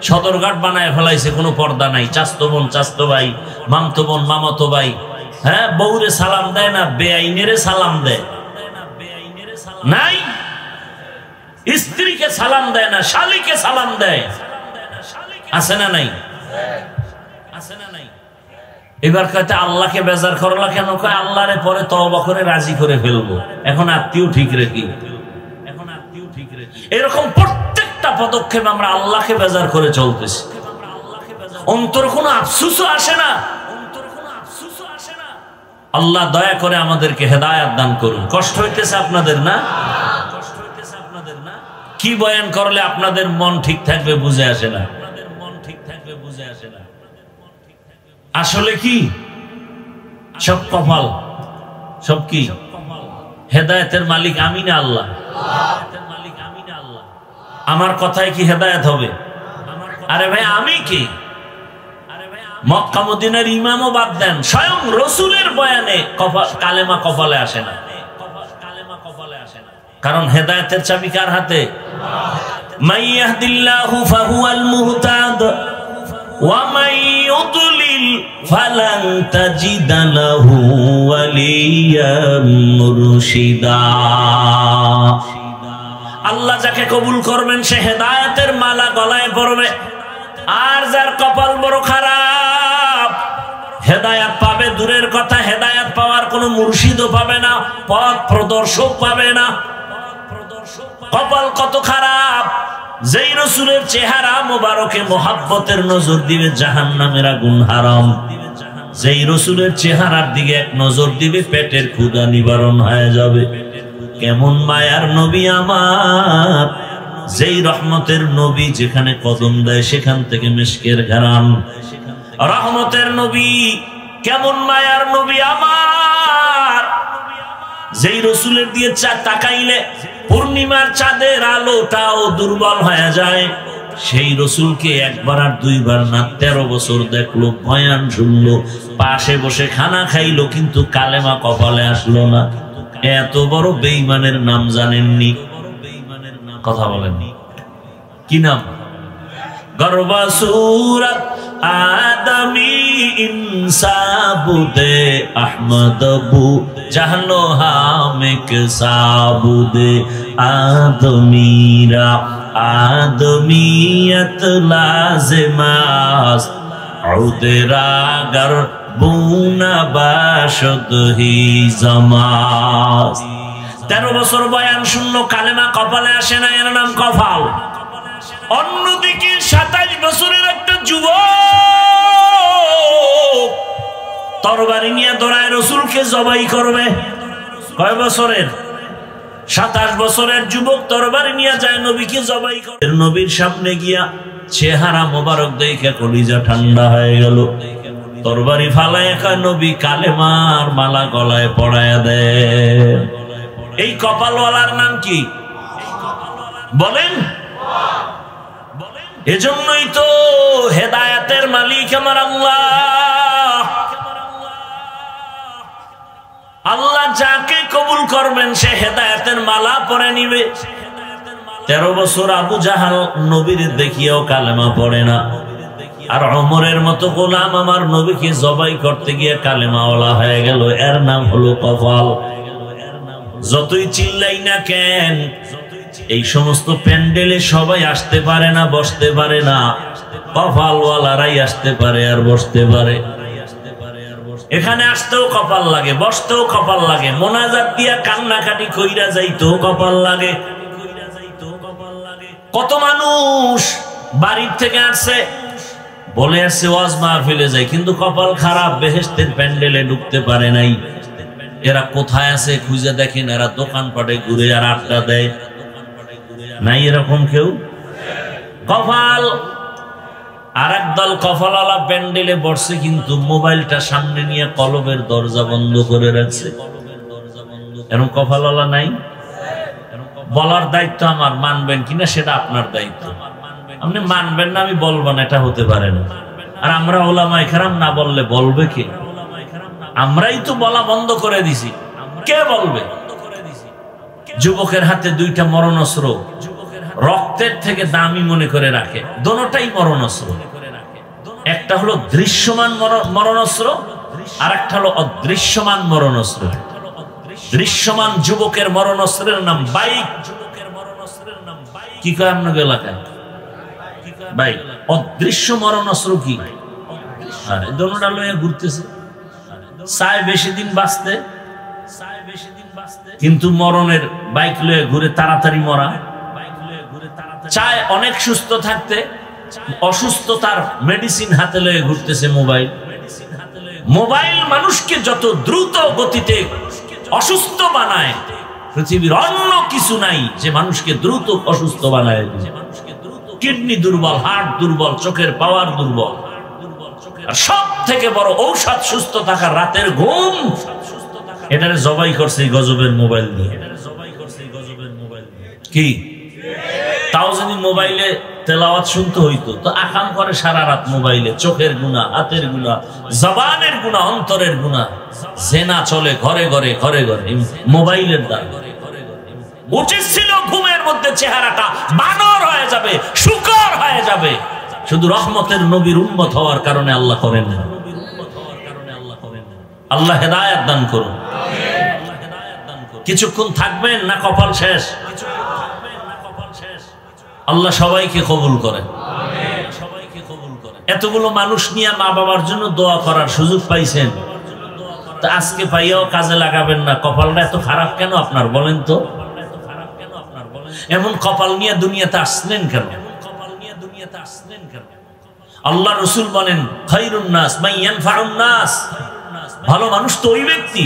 সদরঘাট বানায় ফেলাইছে, কোনো পর্দা নাই। চাচতো বোন চাচতো ভাই, মামতো বোন মামাতো ভাই, হ্যাঁ, বউরে সালাম দেয় না, বেআইনেরে সালাম দেয় নাই। স্ত্রীকে সালাম দেয় না, শালীকে সালাম দেয়। আছে না নাই? আছে না নাই? এবার কয়টা আল্লাহকে বেজার করলা কেন? কয় আল্লাহরে পরে তওবা করে রাজি করে ফেলবো, এখন আত্মীয় ঠিক রেখি। এরকম প্রত্যেকটা পদক্ষেপ আমরা আল্লাহকে বেজার করে চলতেছি। অন্তর কোনো আফসোসও আসে না আল্লাহ দয়া করে আমাদেরকে হেদায়েত দান করুন। কষ্ট হইতেছে আপনাদের না? কি বয়ান করলে আপনাদের মন ঠিক থাকবে বুঝে আসে না। আসলে কি সব কপাল, সব কি হেদায়েতের মালিক আমি না আল্লাহ? আমার কথায় কি হেদায়েত হবে? আরে ভাই আমি কি? মক্কা মদিনার ইমামও বাদ দেন, স্বয়ং রাসূলের বয়ানে কালেমা কপালে আসে না। কারণ হেদায়েতের চাবি কার হাতে? মান ইয়াহদিল্লাহু ফাহুয়াল মুহতাদ ওয়া মান ইউদ্লিল ফালান তাজিদা লাহু ওয়ালিয়াম মুরশিদা। আল্লাহ যাকে কবুল করবেন সে হেদায়েতের মালা গলায় পরবে, আর যার কপাল বড় খারাপ হেদায়েত পাবে দূরের কথা, হেদায়েত পাওয়ার কোনো মুর্শিদও পাবে না, পথ প্রদর্শক পাবে না। কপাল কত খারাপ! যেই রাসূলের চেহারা মোবারকে মোহাব্বতের নজর দিবে জাহান্নামের আগুন হারাম, যেই রাসূলের চেহারার দিকে এক নজর দিবে পেটের ক্ষুধা নিবারণ হয়ে যাবে। কেমন মায়ার নবী আমার, যেই রহমতের নবী যেখানে কদম দেয় সেখান থেকে মিশকের ঘ্রাণ। রহমতের নবী, কেমন মায়ার নবী আমার, যেই রাসূলের দিয়ে তাকাইলে পূর্ণিমার চাঁদের আলোটাও দুর্বল হয়ে যায়। সেই রাসূলকে একবার আর দুইবার না 13 বছর দেখলো, বয়ান শুনলো, পাশে বসে খানা খাইলো, কিন্তু কালেমা কপালে আসলো না। এত বড় বেঈমানের নাম জানেননি? কথা বলেননি কি নাম? গর্বা সুরত আদমি ইনসাবুদে আহমদবু জাহলো হামেক সাবুদে আদমিরা আদমিয়ত লাজমাস উদরাগর বুনা বাশদ হি জামাস। 13 বছর বয়ান শুনলো, কালেমা কপালে আসে না, এর নাম কপাল। অন্যদিকে 27 বছরের একটা যুবক তরবারি নিয়ে দৌড়ায় রাসূলকে জবাই করবে। কয় বছরের? 27 বছরের যুবক তরবারি নিয়ে যায় নবীকে জবাই করবে। নবীর সামনে গিয়া চেহারা মোবারক দেখে কলিজা ঠান্ডা হয়ে গেল। তরবারি ফালায় নবী কালেমার মালা গলায় পড়ায়া দেয়। এই কপালওয়ালার নাম কি বলেন? এজন্যই তো হেদায়েতের মালিক আমার আল্লাহ। আল্লাহ যাকে কবুল করবেন সে হেদায়েতের মালা পরে নিবে। 13 বছর আবু জাহাল নবীর দেখিয়াও কালেমা পড়ে না, আর ওমরের মতো গোলাম আমার নবীকে জবাই করতে গিয়ে কালেমাওয়ালা হয়ে গেল। এর নাম হলো কপাল। যতই চিল্লাই না কেন, এই সমস্ত প্যান্ডেলে সবাই আসতে পারে না, বসতে পারে না। কপালওয়ালারাই আসতে পারে আর বসতে পারে। এখানে আসতেও কপাল লাগে, বসতেও কপাল লাগে, মোনাজাত দিয়া কান্নাকাটি কইরা যাইতেও কপাল লাগে। কত মানুষ বাড়ির থেকে আসছে, বলে আসছে ওয়াজ মাহফিলে যাই, কিন্তু কপাল খারাপ, বেহেশতের প্যান্ডেলে ঢুকতে পারে নাই। এরা কোথায় আছে খুঁজে দেখেন, এরা দোকানপাটে ঘুরে আর আড্ডা দেয়। নাই এরকম কেউ? কপাল। আর একদল কপালওয়ালা প্যান্ডেলে বসছে, কিন্তু মোবাইলটা সামনে নিয়ে কলবের দরজা বন্ধ করে রাখছে। এরকম কপালওয়ালা নাই? বলার দায়িত্ব আমার, মানবেন কিনা সেটা আপনার দায়িত্ব। আপনি মানবেন না আমি বলবো না, এটা হতে পারে না। আর আমরা ওলামায়ে কেরাম না বললে বলবে কে? আমরাই তো বলা বন্ধ করে দিছি, কে বলবে? যুবকের হাতে 2টা মরণাস্ত্র, রক্তের থেকে দামি মনে করে রাখে। দোনোটাই মরণাস্ত্র। একটা হলো দৃশ্যমান মরণাস্ত্র, আর একটা হলো অদৃশ্যমান মরণাস্ত্র। দৃশ্যমান যুবকের মরণাস্ত্রের নাম বাইক। কি কয় আপনার এলাকায়? বাইক। অদৃশ্য মরণাস্ত্র কি? দোনোটা লয়ে ঘুরতেছে, চায় বেশি দিন বাঁচতে, কিন্তু মরণের বাইক লয়ে ঘুরে তাড়াতাড়ি মরা। চায় অনেক সুস্থ থাকতে, অসুস্থতার মেডিসিন হাতে লয়ে ঘুরতেছে মোবাইল। মোবাইল মানুষকে যত দ্রুত গতিতে অসুস্থ বানায়, পৃথিবীর অন্য কিছু নাই যে মানুষকে দ্রুত অসুস্থ বানায়। কিডনি দুর্বল, হার্ট দুর্বল, চোখের পাওয়ার দুর্বল। আর সব থেকে বড় ঔষধ সুস্থ থাকার রাতের ঘুম, এটারে জবাই করছে এই গজবের মোবাইল দিয়ে। কি তাও যদি মোবাইলে তেলাওয়াত শুনতে হইতো, তো আকাম করে সারা রাত মোবাইলে, চোখের গুনাহ, হাতের গুনাহ, জবানের গুনাহ, অন্তরের গুনাহ, জেনা চলে ঘরে ঘরে ঘরে ঘরে মোবাইলের দ্বারা। উচিত ছিল ঘুমের মধ্যে চেহারাটা বানর হয়ে যাবে, শুকর হয়ে যাবে, শুধু রহমতের নবীর উম্মত হওয়ার কারণে আল্লাহ করেন না। আল্লাহ হেদায়েত দান করুন। কিছুক্ষণ থাকবেন না কপাল শেষ? আল্লাহ সবাইকে কবুল করেন। এতগুলো মানুষ নিয়ে মা বাবার জন্য দোয়া করার সুযোগ পাইছেন, তা আজকে পাইয়াও কাজে লাগাবেন না। কপালটা এত খারাপ কেন আপনার বলেন তো? এমন কপাল নিয়ে দুনিয়াতে আসলেন কেন? আল্লাহ রসুল বলেন, খায়রুন নাস মান ইয়ানফাউন নাস, ভালো মানুষ তো ওই ব্যক্তি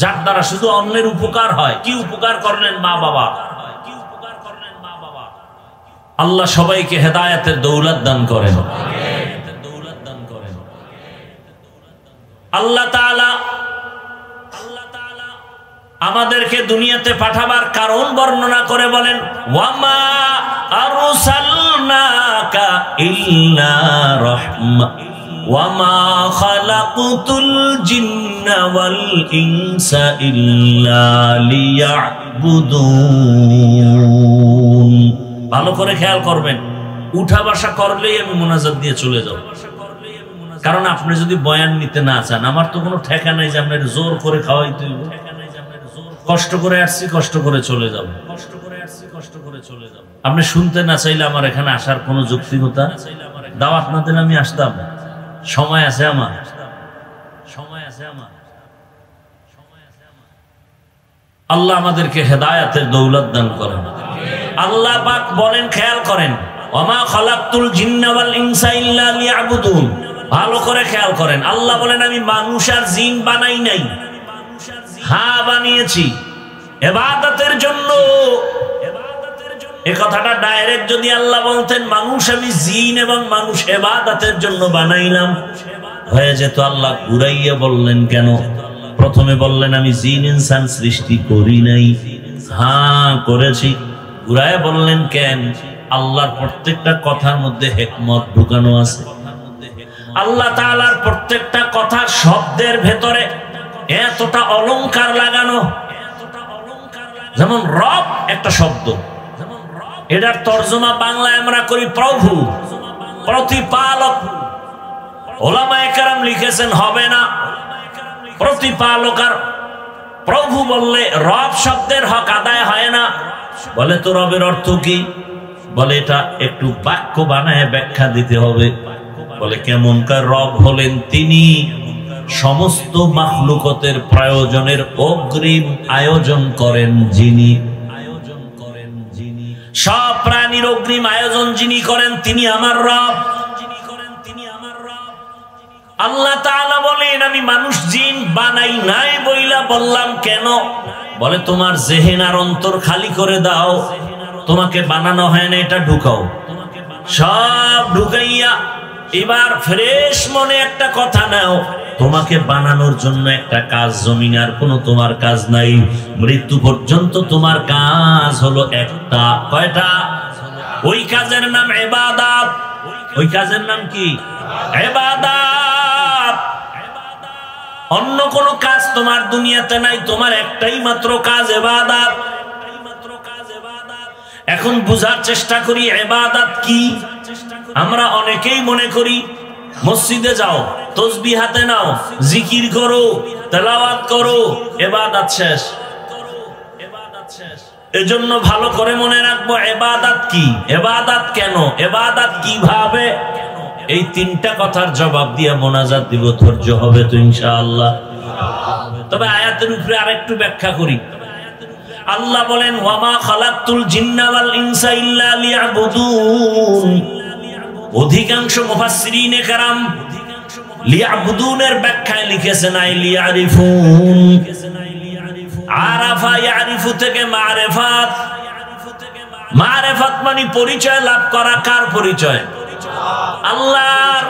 যার দ্বারা শুধু অন্যের উপকার হয়। কি উপকার করলেন? মা বাবা। আল্লাহ সবাইকে হেদায়েতের দৌলত দান করেন। আল্লাহ তাআলা আমাদেরকে দুনিয়াতে পাঠাবার কারণ বর্ণনা করে বলেন, ওয়ামা আরসালনাকা ইল্লা রাহমা ওয়ামা খালাকতুল জিন্না ওয়াল ইনসা ইল্লা লিয়াবুদুন। ভালো করে খেয়াল করবেন, উঠা বসা করলেই আমি মুনাজাত দিয়ে চলে যাব। কারণ আপনি যদি বয়ান নিতে না চান, আমার তো কোনো ঠেকা নাই যে আপনার জোর করে খাওয়াইতে হইব। কষ্ট করে আসছি, কষ্ট করে চলে যাব। আপনি শুনতে না চাইলে আমার এখানে আসার কোনো যৌক্তিকতা, দাওয়াত না দিলে আমি আসতাম। সময় আছে আমার, সময় আছে আমার। আল্লাহ আমাদেরকে হেদায়েতের দৌলত দান করেন। আল্লাহ পাক বলেন, খেয়াল করেন, ওমা খালাকতুল জিন্না ওয়াল ইনসা ইল্লা লিয়াবুদুন। ভালো করে খেয়াল করেন, আল্লাহ বলেন আমি মানুষ আর জিন বানাই নাই। হ্যাঁ বানিয়েছি ইবাদতের জন্য। এই কথাটা ডাইরেক্ট যদি আল্লাহ বলতেন মানুষ আমি জিন এবং মানুষ ইবাদতের জন্য বানাইলাম, হয়ে যেত। আল্লাহ ঘুরাইয়া বললেন কেন? প্রথমে বললেন আমি জিন ইনসান সৃষ্টি করি নাই, হ্যাঁ করেছি। ঘুরাইয়া বললেন কেন? আল্লাহর প্রত্যেকটা কথার মধ্যে হিকমত ঢুকানো আছে। আল্লাহ তাআলার প্রত্যেকটা কথার শব্দের ভেতরে এতটা অলংকার লাগানো। যেমন রব একটা শব্দ, এটার তর্জমা বাংলায় আমরা করি প্রভু, প্রতিপালক। ওলামায়ে কেরাম লিখেছেন হবে না, প্রতিপালক আর প্রভু বললে রব শব্দের হক আদায় হয় না। বলে তো রবের অর্থ কি? বলে এটা একটু বাক্য বানায় ব্যাখ্যা দিতে হবে। বলে কেমনকার রব হলেন? তিনি সমস্ত মাখলুকতের প্রয়োজনের অগ্রিম আয়োজন করেন যিনি, সব প্রাণীর অগ্রিম আয়োজন যিনি করেন তিনি আমার রব। আল্লাহ তাআলা বলেন আমি মানুষ জিন বানাই নাই বইলা বললাম কেন? বলে তোমার জেহেন আর অন্তর খালি করে দাও, তোমাকে বানানো হয় না এটা ঢুকাও। সব ঢুকাইয়া এবার ফ্রেশ মনে একটা কথা নাও, তোমাকে বানানোর জন্য একটা কাজ, জমিন আর কোনো তোমার কাজ নাই। মৃত্যু পর্যন্ত তোমার কাজ হলো একটা। কয়টা? ওই কাজের নাম ইবাদত। ওই কাজের নাম কি? ইবাদত। অন্য কোনো কাজ তোমার দুনিয়াতে নাই, তোমার একটাই মাত্র কাজ ইবাদত। এখন বুঝার চেষ্টা করি ইবাদত কি। আমরা অনেকেই মনে করি মসজিদে যাও, তাসবিহ হাতে নাও, জিকির করো, তেলাওয়াত করো, ইবাদত শেষ। এজন্য ভালো করে মনে রাখবো ইবাদত কি, ইবাদত কেন, ইবাদত কিভাবে। এই তিনটা কথার জবাব দিয়ে মোনাজাত দিব, ধৈর্য হবে তো ইনশাআল্লাহ। তবে আয়াতের উপরে আরেকটু ব্যাখ্যা করি। আল্লাহ বলেন ওয়ামা খালাকতুল জিন্না ওয়াল ইনসা ইল্লা লিয়াবুদুন। অধিকাংশ মুফাসসিরিনে কেরাম লিয়াবুদুনের ব্যাখ্যায় লিখেছেন আই লিয়ারিফুন। আরাফা ইয়ারিফু থেকে মারিফাত, মারিফাত মানে পরিচয় লাভ করা। কার পরিচয়? আল্লাহর।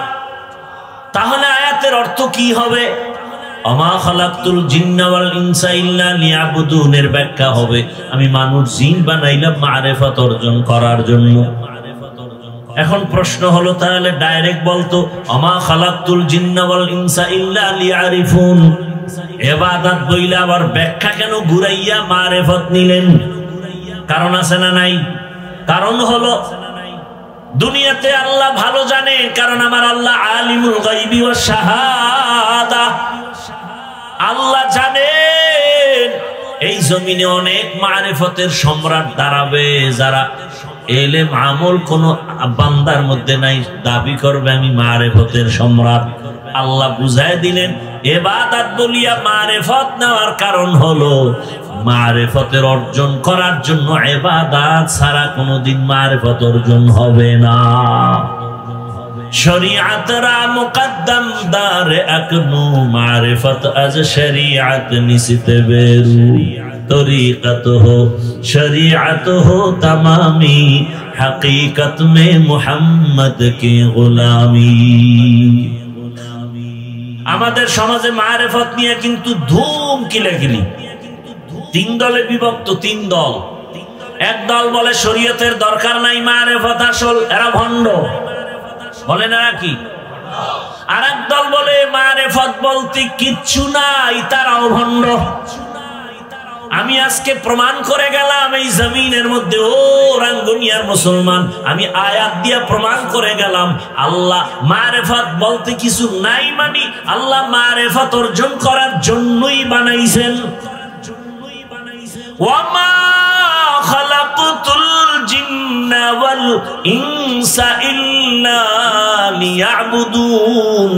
তাহলে আয়াতের অর্থ কি হবে? আমা খালাকতুল জিন্না ওয়াল ইনসা ইল্লা লিয়াবুদুনের ব্যাখ্যা হবে আমি মানুষ জিন বানাইলাম মারিফাত অর্জন করার জন্য। এখন প্রশ্ন হলো তাহলে ডাইরেক্ট বলতো আমা খালাকতুল জিন্না ওয়াল ইনসা ইল্লা লিয়ারিফুন, ইবাদত বইলা আবার ব্যাখ্যা কেন ঘুরাইয়া মারিফাত নিলেন? কারণ আছে না নাই? কারণ হলো দুনিয়াতে আল্লাহ ভালো জানে, কারণ আমার আল্লাহ আলিমুল গায়বি ওয়াশ শাহাদা। আল্লাহ জানেন এই জমিনে অনেক মারিফতের সম্রাট দাঁড়াবে, যারা এলেম আমল কোন বান্দার মধ্যে নাই, দাবি করবে আমি মারিফতের সম্রাট। আল্লাহ বুঝায় দিলেন ইবাদত বলিয়া মারিফত নেওয়ার কারণ হলো মারিফতের অর্জন করার জন্য ইবাদত ছাড়া কোনোদিন মারিফত অর্জন হবে না। শরীয়ত রা মুকদ্দম দার আকনু মারিফত আজ শরীয়ত নিসিতে বেরু তরিকত হো শরীয়ত হো তমামি হकीकत में মুহাম্মদ কি গোলামি। আমাদের সমাজে মারিফত নিয়ে কিন্তু ধুম কিলাকিলি। তিন দলে বিভক্ত, তিন দল। এক দল বলে শরীয়তের দরকার নাই, মারিফত আসল, এরা ভণ্ড, বলে না কি? আর এক দল বলে মারিফত বলতে কিচ্ছু নাই, তারাও ভণ্ড। আমি আজকে প্রমাণ করে গেলাম এই জমিনের মধ্যে, ও রাঙ্গুনিয়ার মুসলমান, আমি আয়াত দিয়ে প্রমাণ করে গেলাম আল্লাহ মারিফত বলতে কিছু নাই, মানে আল্লাহ মারিফত অর্জন করার জন্যই বানাইছেন। ওয়ামা খালাকতুল জিন্না ওয়াল ইনসা ইল্লা লিয়াবুদুন।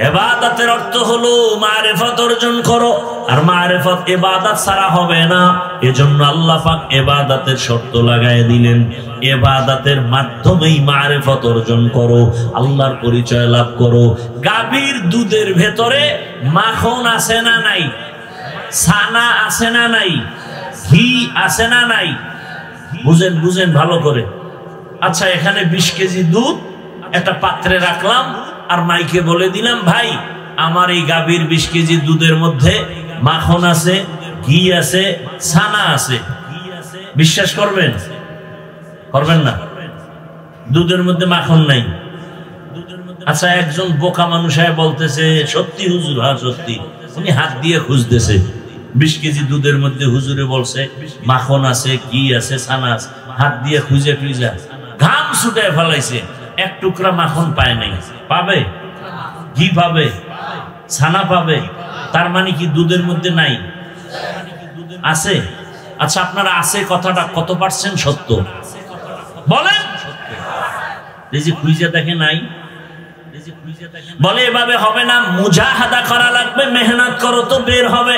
ইবাদতের অর্থ হলো মারিফত অর্জন করো, আর মারিফত ইবাদত ছাড়া হবে না। এজন্য আল্লাহ পাক ইবাদতের শর্ত লাগায় দিলেন, ইবাদতের মাধ্যমেই মারিফত অর্জন করো, আল্লাহর পরিচয় লাভ করো। গাভীর দুধের ভেতরে মাখন আছে না নাই? ছানা আছে না নাই? ঘি আছে না নাই? বুঝেন বুঝেন ভালো করে। আচ্ছা, এখানে 20 কেজি দুধ একটা পাত্রে রাখলাম, আর মাইকে বলে দিলাম ভাই আমার এই গাভীর 20 কেজি দুধের মধ্যে মাখন আছে, ঘি আছে, ছানা আছে। বিশ্বাস করবেন? করবেন না? দুধের মধ্যে মাখন নাই। আচ্ছা, একজন বোকা মানুষ বলতেছে সত্যি হুজুর? হ্যাঁ সত্যি। উনি হাত দিয়ে খুঁজতেছে 20 কেজি দুধের মধ্যে, হুজুরে বলছে মাখন আছে, ঘি আছে, ছানা আছে। হাত দিয়ে খুঁজে খুঁজে ঘাম ছুটে ফেলাইছে, এক টুকরা মাখন পায় নাই। পাবে? ঘি পাবে, ছানা পাবে, তার মানে কি দুধের মধ্যে নাই? আছে। আচ্ছা, আপনারা আছে কথাটা কত পার্সেন্ট সত্য বলেন? এই যে খুঁজে দেখে নাই, বলে এভাবে হবে না, মুজাহাদা করা লাগবে, মেহনত করো তো বের হবে।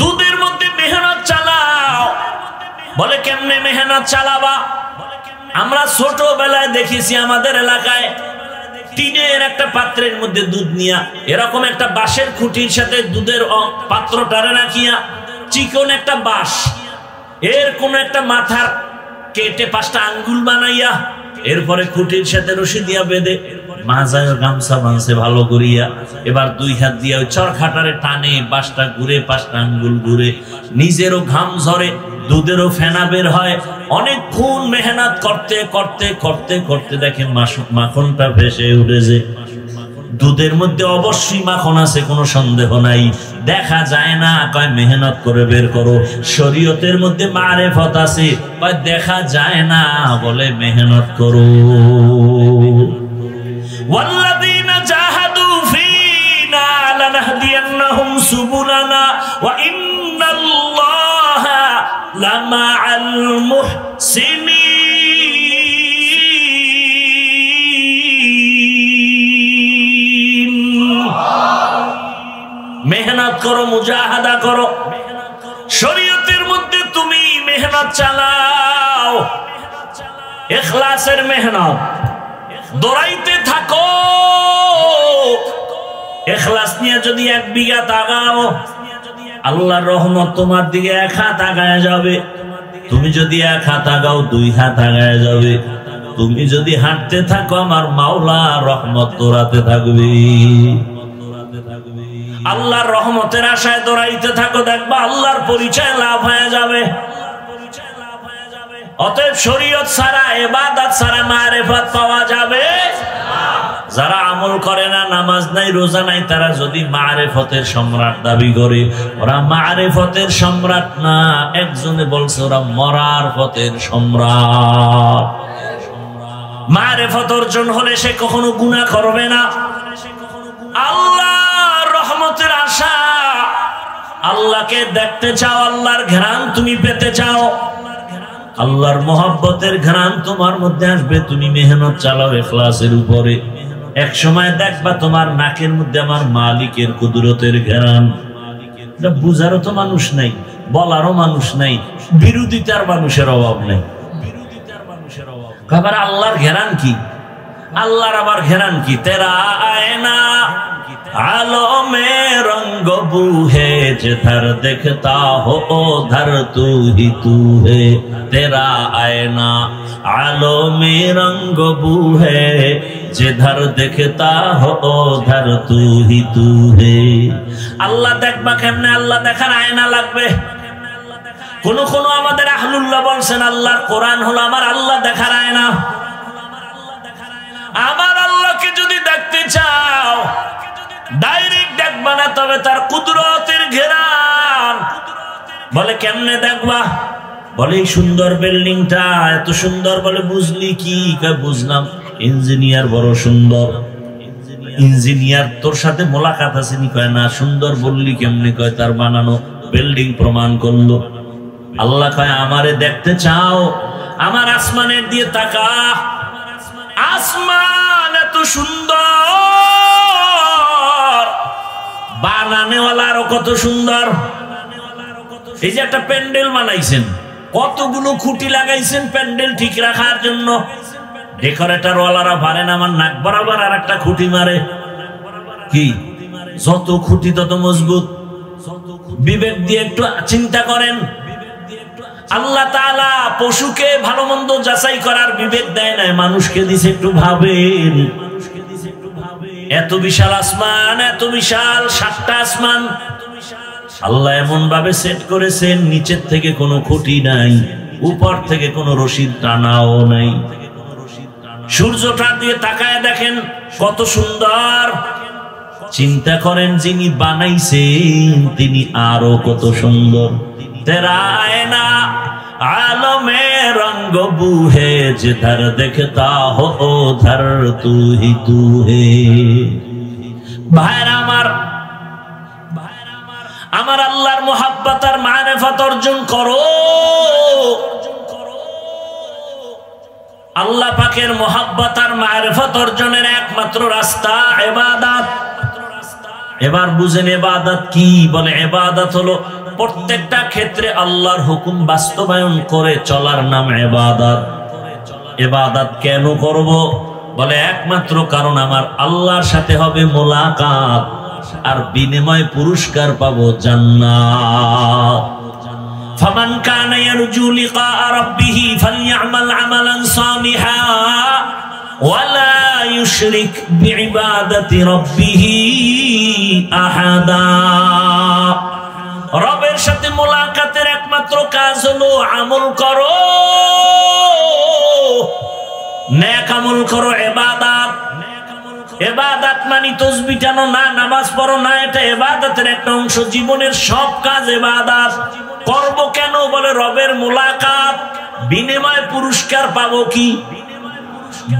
দুধের মধ্যে মেহনত চালাও। বলে কেমনে মেহনত চালাবা? আমরা ছোটবেলায় দেখেছি আমাদের এলাকায় টিনের একটা পাত্রের মধ্যে দুধ নিয়া, এরকম একটা বাঁশের খুঁটির সাথে দুধের পাত্রটারে রাখিয়া, চিকন একটা বাঁশ, এর কোন একটা মাথার কেটে 5টা আঙ্গুল বানাইয়া, এরপরে খুঁটির সাথে রশি দিয়া বেঁধে মাজায় গামছা বাঁধছে ভালো করিয়া, এবার 2 হাত দিয়া ওই চরখাটারে টানে, বাঁশটা ঘুরে, 5টা আঙ্গুল ঘুরে, নিজেরও ঘাম ঝরে, দুধেরও ফেনা বের হয়। অনেকক্ষণ মেহনত করতে করতে করতে করতে দেখে মাখনটা ভেসে উঠেছে। দুধের মধ্যে অবশ্যই মাখন আছে, কোনো সন্দেহ নাই, দেখা যায় না। কয় মেহনত করে বের করো। শরীয়তের মধ্যে মারিফত আছে, কয় দেখা যায় না, বলে মেহনত করো। ওয়াল্লাযীনা জাহাদু ফীনা লানাহদিয়ান্নাহুম সুবুলানা ওয়া ইন্নাল্লাহা লামাআল মুহসিনিন। মেহনত করো, মুজাহাদা করো। শরীয়তের মধ্যে তুমি মেহনত চালাও, ইখলাসের মেহনত, দৌড়াইতে থাকো, ইখলাস নিয়ে যদি 1 বিঘা তাকাও, আল্লাহর রহমত তোমার দিকে 1 হাত আগায় যাবে। তুমি যদি 1 হাত আগাও 2 হাত আগায় যাবে। তুমি যদি হাঁটতে থাকো আমার মাওলা রহমত দৌড়াতে থাকবে। আল্লাহর রহমতের আশায় দৌড়াইতে থাকো, দেখবা আল্লাহর পরিচয় লাভ হয়ে যাবে। অতএব শরীয়ত ছাড়া, ইবাদত ছাড়া মারিফত পাওয়া যাবে। যারা আমল করে না, নামাজ নাই, রোজা নাই, তারা যদি মারিফতের সম্রাট দাবি করে, ওরা মারিফতের সম্রাট না, একজনে বলছে ওরা মরার পথের সম্রাট। মারিফত অর্জন হলে সে কখনো গুনাহ করবে না। আল্লাহর রহমতের আশা, আল্লাহকে দেখতে চাও, আল্লাহর ঘ্রাণ তুমি পেতে চাও, আল্লাহর মহব্বতের ঘ্রাণ তোমার মধ্যে আসবে। তুমি মেহনত চালাও ইখলাসের উপরে, এক সময় দেখবা তোমার নাকের মধ্যে আমার মালিকের কুদরতের ঘ্রাণ। বুঝারও তো মানুষ নাই, বলারও মানুষ নাই, বিরোধিতার মানুষের অভাব নাই। আবার আল্লাহর ঘেরান কি? আল্লাহর আবার ঘেরান কি? তেরা আয়না আলো মে রঙ্গ বুহে जिधर देखता हो उधर तू ही तू है। तेरा आयना आलो में रंग बूहे जिधर देखता हो उधर तू ही तू है। আল্লাহ দেখবা কেমনে? আল্লাহ দেখার আয়না লাগবে। কোন কোন আমাদের আহলুল্লাহ বলছেন আল্লাহর কোরআন হলো আমার আল্লাহ দেখার আয়না। আমার আল্লাহকে যদি দেখতে চাও ডাইরেক্ট দেখবা না, তবে তার কুদরতের ঘেরান। বলে কেমনে দেখবা? বলে এই সুন্দর বিল্ডিংটা এত সুন্দর, বলে বুঝলি কি? বুঝলাম ইঞ্জিনিয়ার বড় সুন্দর। ইঞ্জিনিয়ার তোর সাথে মোলাকাত আছে নি? কয় না। সুন্দর বললি কেমনে? কয় তার বানানো বিল্ডিং প্রমাণ করলো। আল্লাহ কয় আমারে দেখতে চাও, আমার আসমানের দিয়ে তাকা। আসমান এত সুন্দর, বানানেওয়ালারও কত সুন্দর। এই যে একটা প্যান্ডেল বানাইছেন, কতগুলো খুঁটি লাগাইছেন প্যান্ডেল ঠিক রাখার জন্য। ডেকোরেটর ওয়ালারা পারেন আমার নাক বরাবর আর একটা খুঁটি মারে। কি? যত খুঁটি তত মজবুত। বিবেক দিয়ে একটু চিন্তা করেন। আল্লাহ তাআলা পশুকে ভালো মন্দ যাচাই করার বিবেক দেয় না, মানুষকে দিছে। একটু ভাবেন, এত বিশাল আসমান, এত বিশাল 7টা আসমান আল্লাহ এমন ভাবে সেট করেছেন, নিচের থেকে কোনো খুঁটি নাই, উপর থেকে কোনো রশিদ টানাও নাই। সূর্যটা দিয়ে তাকায় দেখেন কত সুন্দর। চিন্তা করেন যিনি বানাইছেন তিনি আরো কত সুন্দর। तेरा आईना आलो में रंग बूहे जिधर देखता हो उधर तू ही तू है। ভাইরা আমার আল্লাহর মুহাব্বত আর মারিফত অর্জন করো। আল্লাহ পাকের মুহাব্বত আর মারিফত অর্জনের একমাত্র রাস্তা ইবাদত। এবার বুঝেন ইবাদত কি? বলে ইবাদত হলো প্রত্যেকটা ক্ষেত্রে আল্লাহর হুকুম বাস্তবায়ন করে চলার নাম ইবাদত। ইবাদত কেন করব? বলে একমাত্র কারণ আমার আল্লাহর সাথে হবে মোলাকাত, আর বিনিময় পুরস্কার পাবো জান্নাত। ফামান কানা ইয়ারজু লিকা রাব্বিহি ফালইআমাল আমালান সালিহা ওয়ালা ইউশরিক বিইবাদাতি রাব্বিহি আহাদা। রবের সাথে মোলাকাতের একমাত্র কাজ হলো আমল করো, নেক আমল করো, ইবাদত। ইবাদত মানে তাসবিহ টানো না, নামাজ পড়ো না, এটা ইবাদতের একটা অংশ। জীবনের সব কাজ ইবাদত। করব কেন? বলে রবের মোলাকাত, বিনিময় পুরস্কার পাবো কি?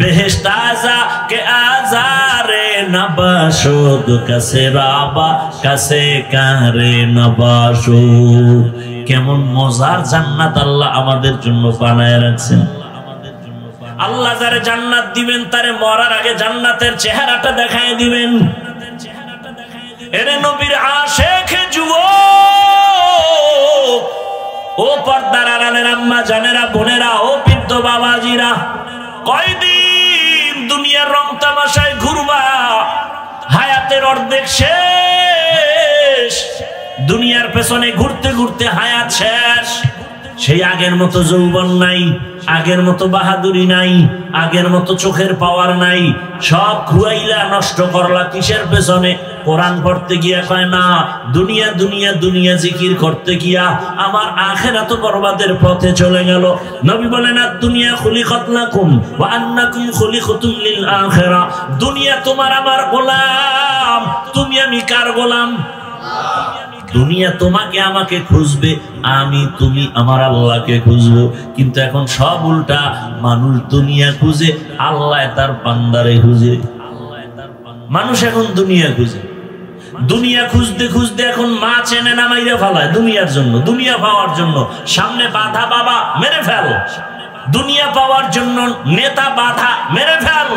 বেহেশত আযা কে আজারে নবাশুদ কাসে রাবা কাসে কারে নবাশুদ। কেমন মজার জান্নাত আল্লাহ আমাদের জন্য বানায় রাখছেন। আল্লাহ যারে জান্নাত দিবেন তারে মরার আগে জান্নাতের চেহারাটা দেখায় দিবেন। এরে নবীর আশিক যুবক, ও পর্দার আড়ালের আম্মা জানেরা, বোনেরা, ও বৃদ্ধ বাবাজিরা, কয়দিন দুনিয়ার রং তামাশায় ঘুরবা? হায়াতে হায়াতের অর্ধেক শেষ, দুনিয়ার পেছনে ঘুরতে ঘুরতে হায়াত শেষ। সেই আগের মতো যৌবন নাই, আগের মতো বাহাদুরি নাই, আগের মতো চোখের পাওয়ার নাই। সব খুয়াইলা নষ্ট করলা কিসের পেছনে? কোরআন পড়তে গিয়া কয় না, দুনিয়া দুনিয়া দুনিয়া জিকির করতে গিয়া আমার আখিরাত বরবাদের পথে চলে গেল। নবী বলেন, দুনিয়া খুলিকাত লাকুম ওয়া আন্নাকুম খুলিকাতুম লিল আখিরা। দুনিয়া তোমার আমার গোলাম, তুমি আমি কার গোলাম? দুনিয়া তোমাকে আমাকে খুঁজবে, আমি তুমি আমার আল্লাহকে খুঁজবো। কিন্তু এখন সব উল্টা, মানুষ দুনিয়া খুঁজে, আল্লাহ তার বান্দারে খুঁজে। মানুষ এখন দুনিয়া খুঁজে, দুনিয়া খুঁজতে খুঁজতে এখন মা চেনে না মাইরে ফেলায় দুনিয়ার জন্য, দুনিয়া পাওয়ার জন্য। সামনে বাধা বাবা মেরে ফেল, দুনিয়া পাওয়ার জন্য নেতা বাধা মেরে ফেল।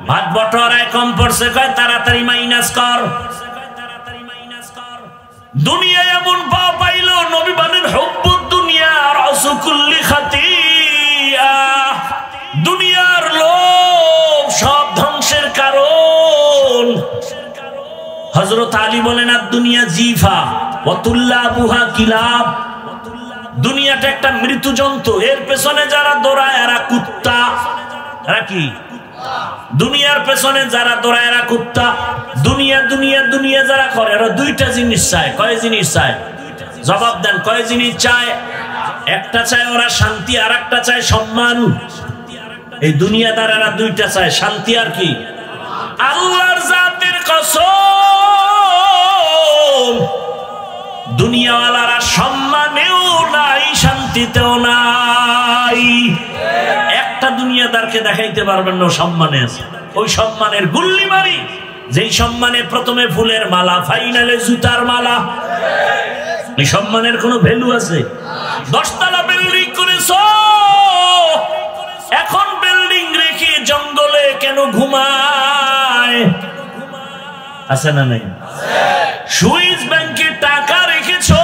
ভাত বটরায় কম পড়ছে, কয় তাড়াতাড়ি মাইনাস কর। দুনিয়া এমন পাওয়া পাইল, নবী বলেন হুব্বুদ দুনিয়া রাসু কুল্লি খাতিয়া। দুনিয়ার লোভ সব ধ্বংসের কারণ। হযরত আলী বলেন, দুনিয়া জিফা ওয়া তুল্লাবুহা কিলাব। দুনিয়াটা একটা মৃত্যু জন্তু, এর পেছনে যারা দৌড়ায় এরা কুত্তা। এরা কি? দুনিয়ার পেছনে যারা দৌড়ায় এরা কুত্তা। দুনিয়া দুনিয়া দুনিয়া যারা করে এরা দুইটা জিনিস চায়। কয় জিনিস চায়? জবাব দেন, কয় জিনিস চায়? একটা চায় ওরা শান্তি, আর একটা চায় সম্মান। এই দুনিয়াদার এরা দুইটা চায়, শান্তি আর কি? আল্লাহর জাতের কসম, দুনিয়াওয়ালারা সম্মানেও নাই, শান্তিতেও নাই। একটা দুনিয়াদারকে দেখাইতে পারবেন না সম্মানে আছে। ওই সম্মানের গুল্লি মারি, যেই সম্মানে প্রথমে ফুলের মালা, ফাইনালে জুতার মালা। এই সম্মানের কোনো ভ্যালু আছে? 10 তলা বিল্ডিং করেছো, এখন বিল্ডিং রেখে জঙ্গলে কেন ঘুমায়? আছে না নাই? সুইস ব্যাংকে টাকা রেখেছো,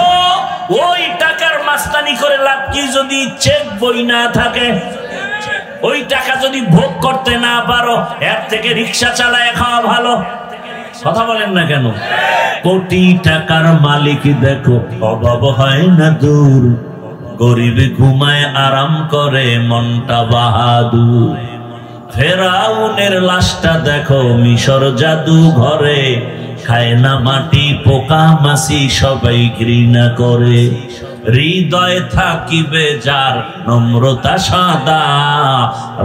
ওই টাকার মাস্তানি করে লাভ কি যদি চেক বই না থাকে? ওই টাকা যদি ভোগ করতে না পারো, এর থেকে রিক্সা চালায় খাওয়া ভালো। কথা বলেন না কেন? কোটি টাকার মালিক দেখো, অভাব হয় না দূর। গরিব ঘুমায় আরাম করে, মনটা বাহাদুর। ফেরাউনের লাশটা দেখো মিশর জাদু ঘরে, খায় না মাটি পোকা মাছি, সবাই ঘৃণা করে। হৃদয় থাকিবে যার নম্রতা সাদা,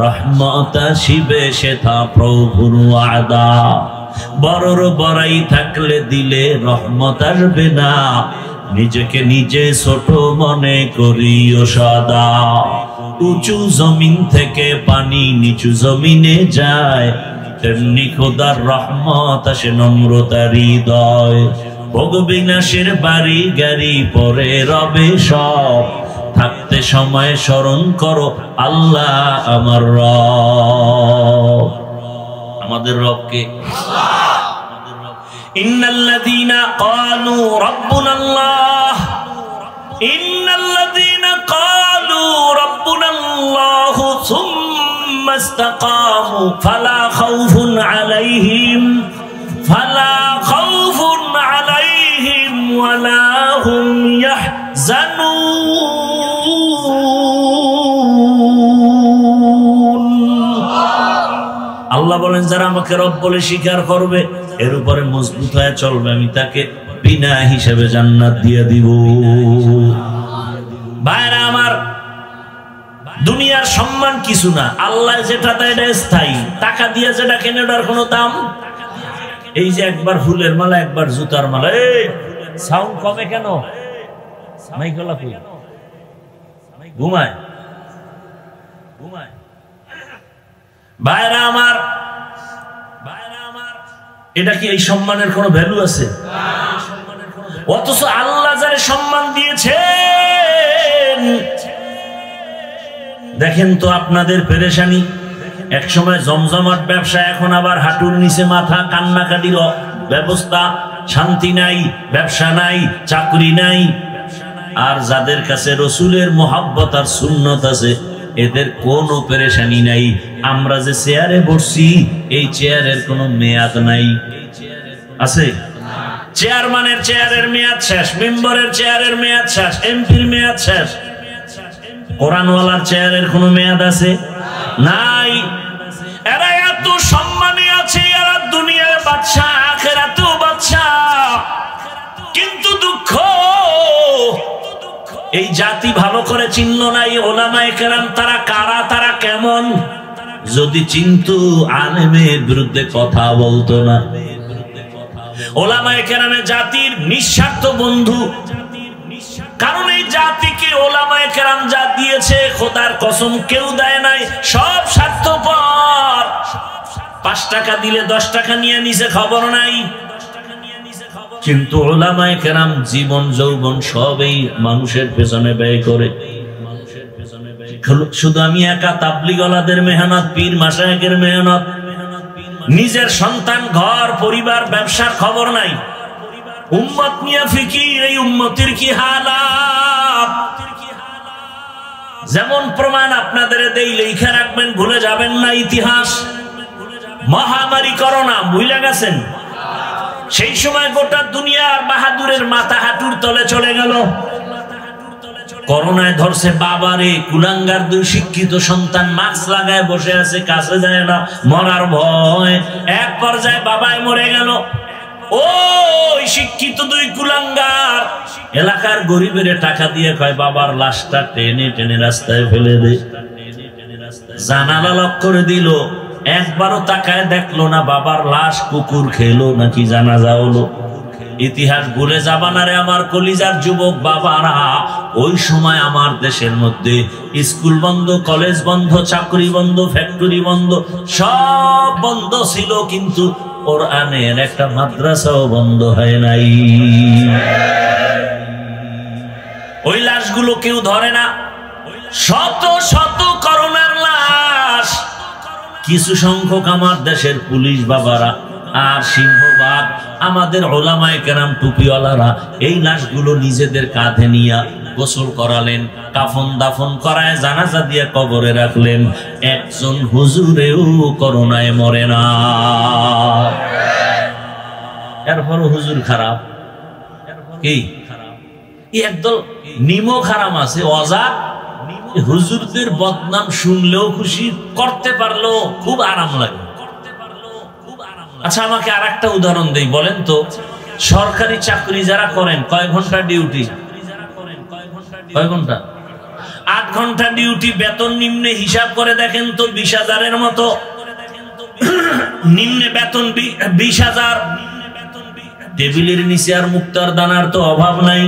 রহমত আসিবে সেথা প্রভুর ওয়াদা। বড়র বড়াই থাকলে দিলে রহমত আসবে না, নিজেকে নিজে ছোট মনে করিও সদা। উঁচু জমিন থেকে পানি নিচু জমিনে যায়, তেমনি খোদার রহমত আসে নম্রতার হৃদয়। ভোগ বিনাশের বাড়ি গাড়ি পরে রবে সব, থাকতে সময় স্মরণ করো আল্লাহ আমার রব। আমাদের রবকে ইন্নাল্লাযীনা ক্বালু রাব্বুনাল্লাহ, ইন্নাল্লাযীনা ক্বালু রাব্বুনাল্লাহু সুম্মা ইসতাকামু ফালা খাউফুন আলাইহিম ওয়ালা হুম ইয়াহজানুন। আল্লাহ বলেন, যারা আমাকে রব বলে স্বীকার করবে, এর উপরে মজবুত হয়ে চলবে, আমি তাকে বিনা হিসেবে জান্নাত দিয়ে দিব। ভাইরা আমার, দুনিয়ার সম্মান কিছু না, আল্লাহ যেটা দেয় এটা স্থায়ী। টাকা দিয়ে যেটা কেনে ওটার কোনো দাম। এই যে একবার ফুলের মালা, একবার জুতার মালা। এই সাউন্ড কমে কেন? মাইকলা কই? ঘুমায় ঘুমায়। ভাইরা আমার, এটা কি এই সম্মানের কোনো ভ্যালু আছে? অথচ আল্লাহ যারে সম্মান দিয়েছেন, দেখেন তো আপনাদের পেরেশানি। এক সময় জমজমাট ব্যবসা, এখন আবার হাঁটুর নিচে মাথা, কান্নাকাটির ব্যবস্থা, শান্তি নাই, ব্যবসা নাই, চাকরি নাই। আর যাদের কাছে রসুলের মোহাব্বত আর সুন্নত আছে, এদের কোনো পেরেশানি নাই। আমরা যে চেয়ারে বসছি, এই চেয়ারের কোনো মেয়াদ নাই। আছে? চেয়ারম্যানের চেয়ারের মেয়াদ শেষ, মেম্বারের চেয়ারের মেয়াদ শেষ, এমপির মেয়াদ শেষ। কোরআনওয়ালার চেয়ারের কোনো মেয়াদ আছে? নাই। এরা এত সম্মানে আছে, এরা দুনিয়ার বাদশা, আখিরাতেও বাদশা। কিন্তু দুঃখ, এই জাতি ভালো করে চিনল না এই ওলামায়ে কেরাম তারা কারা, তারা কেমন। যদি চিনতো আলেমের বিরুদ্ধে কথা বলতো না। ওলামায়ে কেরামে জাতির নিঃস্বার্থ বন্ধু। কারণ এই জাতিকে ওলামায়ে কেরাম যা দিয়েছে খোদার কসম কেউ দেয় নাই, সব স্বার্থপর। 5 টাকা দিলে 10 টাকা নিয়ে নিছে, খবর নাই। কিন্তু ওলামায়ে কেরাম জীবন যৌবন সবই মানুষের পেছনে ব্যয় করে। শুধু আমি একা তাবলীগওয়ালাদের মেহনত, পীর মাশায়েখের মেহনত, নিজের সন্তান, ঘর, পরিবার, ব্যবসার খবর নাই। উম্মত নিয়ে ফিকির, এই উম্মতের কি হালাত। যেমন প্রমাণ আপনাদের দেই, লেখা রাখবেন, ভুলে যাবেন না ইতিহাস। মহামারী করোনা, ভুলে গেছেন? সেই সময় গোটা দুনিয়ার বাহাদুরের মাথা হাঁটুর তলে চলে গেল। করোনায় ধরছে বাবারে, কুলাঙ্গার 2 শিক্ষিত সন্তান মাস্ক লাগায় বসে আছে, কাছে যায় না, মরার ভয়। এক পর্যায়ে বাবাই মরে গেল। ওই শিক্ষিত 2 কুলাঙ্গার এলাকার গরিবের টাকা দিয়ে কয় বাবার লাশটা টেনে টেনে রাস্তায় ফেলে দে। জানালা লক করে দিল, একবারও তাকায় দেখলো না বাবার লাশ কুকুর খেলো নাকি জানাজা হলো। ইতিহাস ভুলে যাবা না রে আমার কলিজার যুবক বাবারা। ওই সময় আমার দেশের মধ্যে স্কুল বন্ধ, কলেজ বন্ধ, চাকরি বন্ধ, ফ্যাক্টরি বন্ধ, সব বন্ধ ছিল, কিন্তু কোরআনের একটা মাদ্রাসাও বন্ধ হয় নাই। ওই লাশগুলো কেউ ধরে না, শত শত করোনার লাশ। কিছু সংখ্যক আমার দেশের পুলিশ বাবারা আর সিংহবাগ আমাদের ওলামায়ে কেরাম টুপিওয়ালারা এই লাশগুলো নিজেদের কাঁধে নিয়ে গোসল করালেন, কাফন দাফন করায় জানাজা দিয়ে কবরে রাখলেন। একজন হুজুরেও করোনায় মরে না। এরপরও হুজুর খারাপ। কি একদল নিমক হারাম আছে, অজাত হুজুরদের বদনাম শুনলেও খুশি, করতে পারলো খুব আরাম লাগে। আচ্ছা আমাকে আর একটা উদাহরণ দেই, বলেন তো সরকারি চাকরি যারা করেন কয় ঘন্টা ডিউটি? কয় ঘন্টা? 8 ঘন্টা ডিউটি। বেতন নিম্নে হিসাব করে দেখেন তো 20,000-এর মতো নিম্নে বেতন, 20,000। টেবিলের নিচে আর মুক্তার দানার তো অভাব নাই।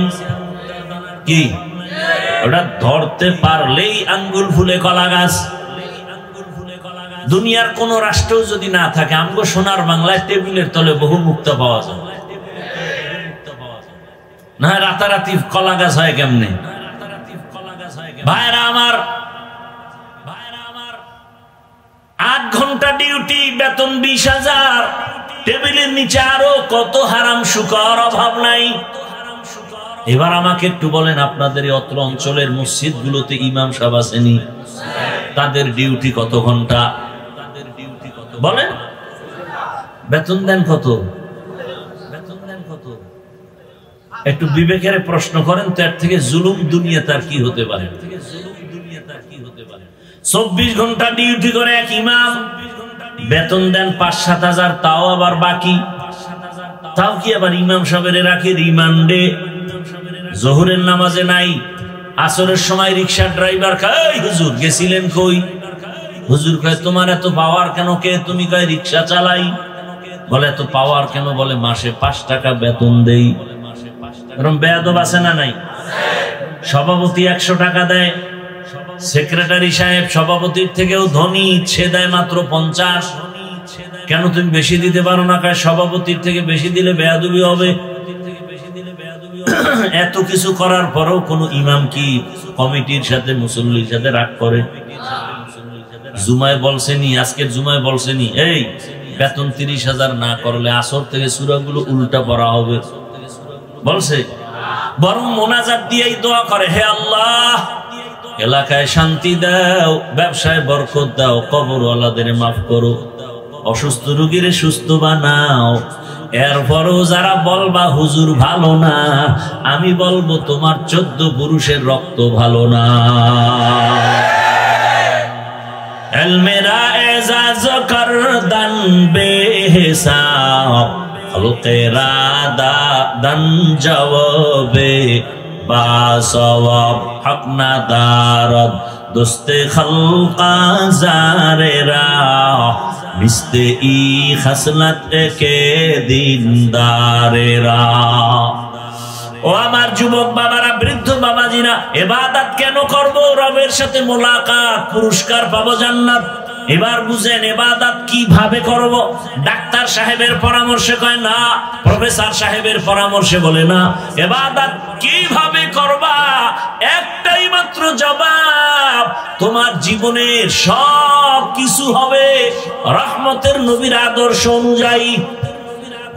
কি ওটা ধরতে পারলেই আঙ্গুল ফুলে কলা গাছ। দুনিয়ার কোন রাষ্ট্র যদি না থাকে, আমগো সোনার বাংলায় টেবিলের তলে বহু মুক্তা পাওয়া যায় না। রাতারাতি কলা গাছ হয় কেমনে? ভাইরা আমার, 8 ঘন্টা ডিউটি, বেতন 20,000, টেবিলের নিচে আরো কত হারাম শুকর, অভাব নাই। এবার আমাকে একটু বলেন, আপনাদের এই অত্র অঞ্চলের মসজিদ গুলোতে ইমাম সাহেব আসেনি? তাদের ডিউটি কত ঘন্টা বলেন? বেতন দেন কত? একটু বিবেকের প্রশ্ন করেন তো, এর থেকে জুলুম দুনিয়া তার কি হতে পারে? 24 ঘন্টা ডিউটি করে এক ইমাম, বেতন দেন 5-7 হাজার, তাও আবার বাকি। তাও কি আবার ইমাম সাহেবের রাখে রিমান্ডে। জোহরের নামাজে নাই, আসরের সময় রিক্সা ড্রাইভার কয় হুজুর গেছিলেন কই? হুজুর কয় তোমার এত পাওয়ার কেন? কে তুমি? কয় রিক্সা চালাই। বলে এত পাওয়ার কেন? বলে মাসে 5 টাকা বেতন দেই। এরকম বেয়াদব আছে না নাই? সভাপতি 100 টাকা দেয়, সেক্রেটারি সাহেব সভাপতির থেকেও ধনী, সে দেয় মাত্র 50। কেন তুমি বেশি দিতে পারো না? কয় সভাপতির থেকে বেশি দিলে বেয়াদবি হবে। এত কিছু করার পরেও কোন ইমাম কি কমিটির সাথে, মুসল্লির সাথে রাগ করে? জুমায় বলছেনি, আজকের জুমায় বলছেনি এই বেতন 30,000 না করলে আসর থেকে সূরাগুলো উল্টা পড়া হবে বলছে? বরং মোনাজাত দিয়েই দোয়া করে, হে আল্লাহ এলাকায় শান্তি দাও, ব্যবসায় বরকত দাও, কবরওয়ালাদের মাফ করো, অসুস্থ রোগীর সুস্থ বানাও, এরপরও যারা বলবা হুজুর ভালো না, আমি বলবো তোমার 14 পুরুষের রক্ত ভালো না। এলমেরা এজাজ করদান বেহিসাব, খলকেরা দান জওয়াবে বাসওয়াব, হক না দারদ দোস্তে খলকা জারেরা, মিস্তে ই খাসলত কে দিনদারেরা। ও আমার যুবক বাবারা, বৃদ্ধ বাবাজিরা, ইবাদত কেন করব? রবের সাথে মোলাকাত, পুরস্কার পাবো, জান্নাত। এবার বুঝেন ইবাদত কিভাবে করব। ডাক্তার সাহেবের পরামর্শে কয় না, প্রফেসর সাহেবের পরামর্শে বলে না। ইবাদত কিভাবে করবা? একটাই মাত্র জবাব, তোমার জীবনের সব কিছু হবে রহমতের নবীর আদর্শ অনুযায়ী।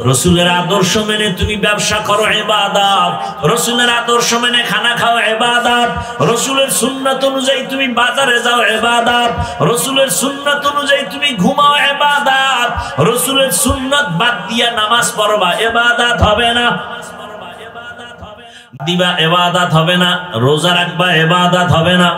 রসুলের আদর্শ মেনে তুমি ব্যবসা করো, ইবাদত। রসুলের আদর্শ মেনে খানা খাও, ইবাদত। রসুলের সুন্নাত অনুযায়ী তুমি বাজারে যাও, ইবাদত। রসুলের সুন্নাত অনুযায়ী তুমি ঘুমাও, ইবাদত। রসুলের সুন্নাত বাদ দিয়া নামাজ পড়বা, ইবাদত হবে না। দিবা, ইবাদত হবে না। রোজা রাখবা, ইবাদত হবে না।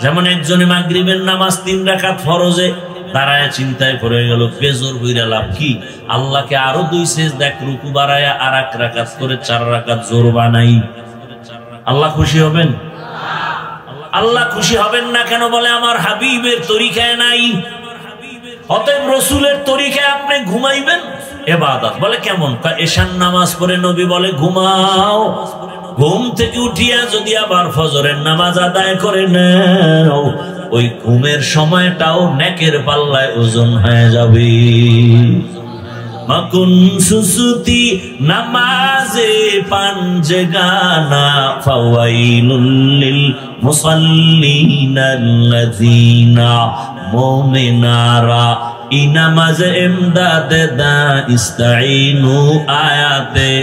যেমন একজনে মাগরিবের নামাজ 3 রাকাত ফরজে দাঁড়ায় চিন্তায় পড়ে গেল, বেজোর হইরা লাভ কি? আল্লাহকে আরো 2 সেজদা রুকু বাড়ায়া আর 1 রাকাত করে 4 রাকাত জোর বানাই। আল্লাহ খুশি হবেন? আল্লাহ খুশি হবেন না কেন? বলে আমার হাবিবের তরিকায় নাই। অতএব রসুলের তরিকায় আপনি ঘুমাইবেন, ইবাদত। বলে কেমন? এশার নামাজ পড়ে নবী বলে ঘুমাও। ঘুম থেকে উঠিয়া যদি আবার ফজরের নামাজ আদায় করে নাও, ওই ঘুমের সময়টাও নেকের পাল্লায় ওজন হয়ে যাবে। মাকুন সুসুতি নামাজে পাঞ্জে গানা, ফাওয়াইলুল লিল মুসাল্লিনাল্লাযিনা মুমিনারা ইনামাজে ইমদাদে দা ইস্তাইনু আয়াতে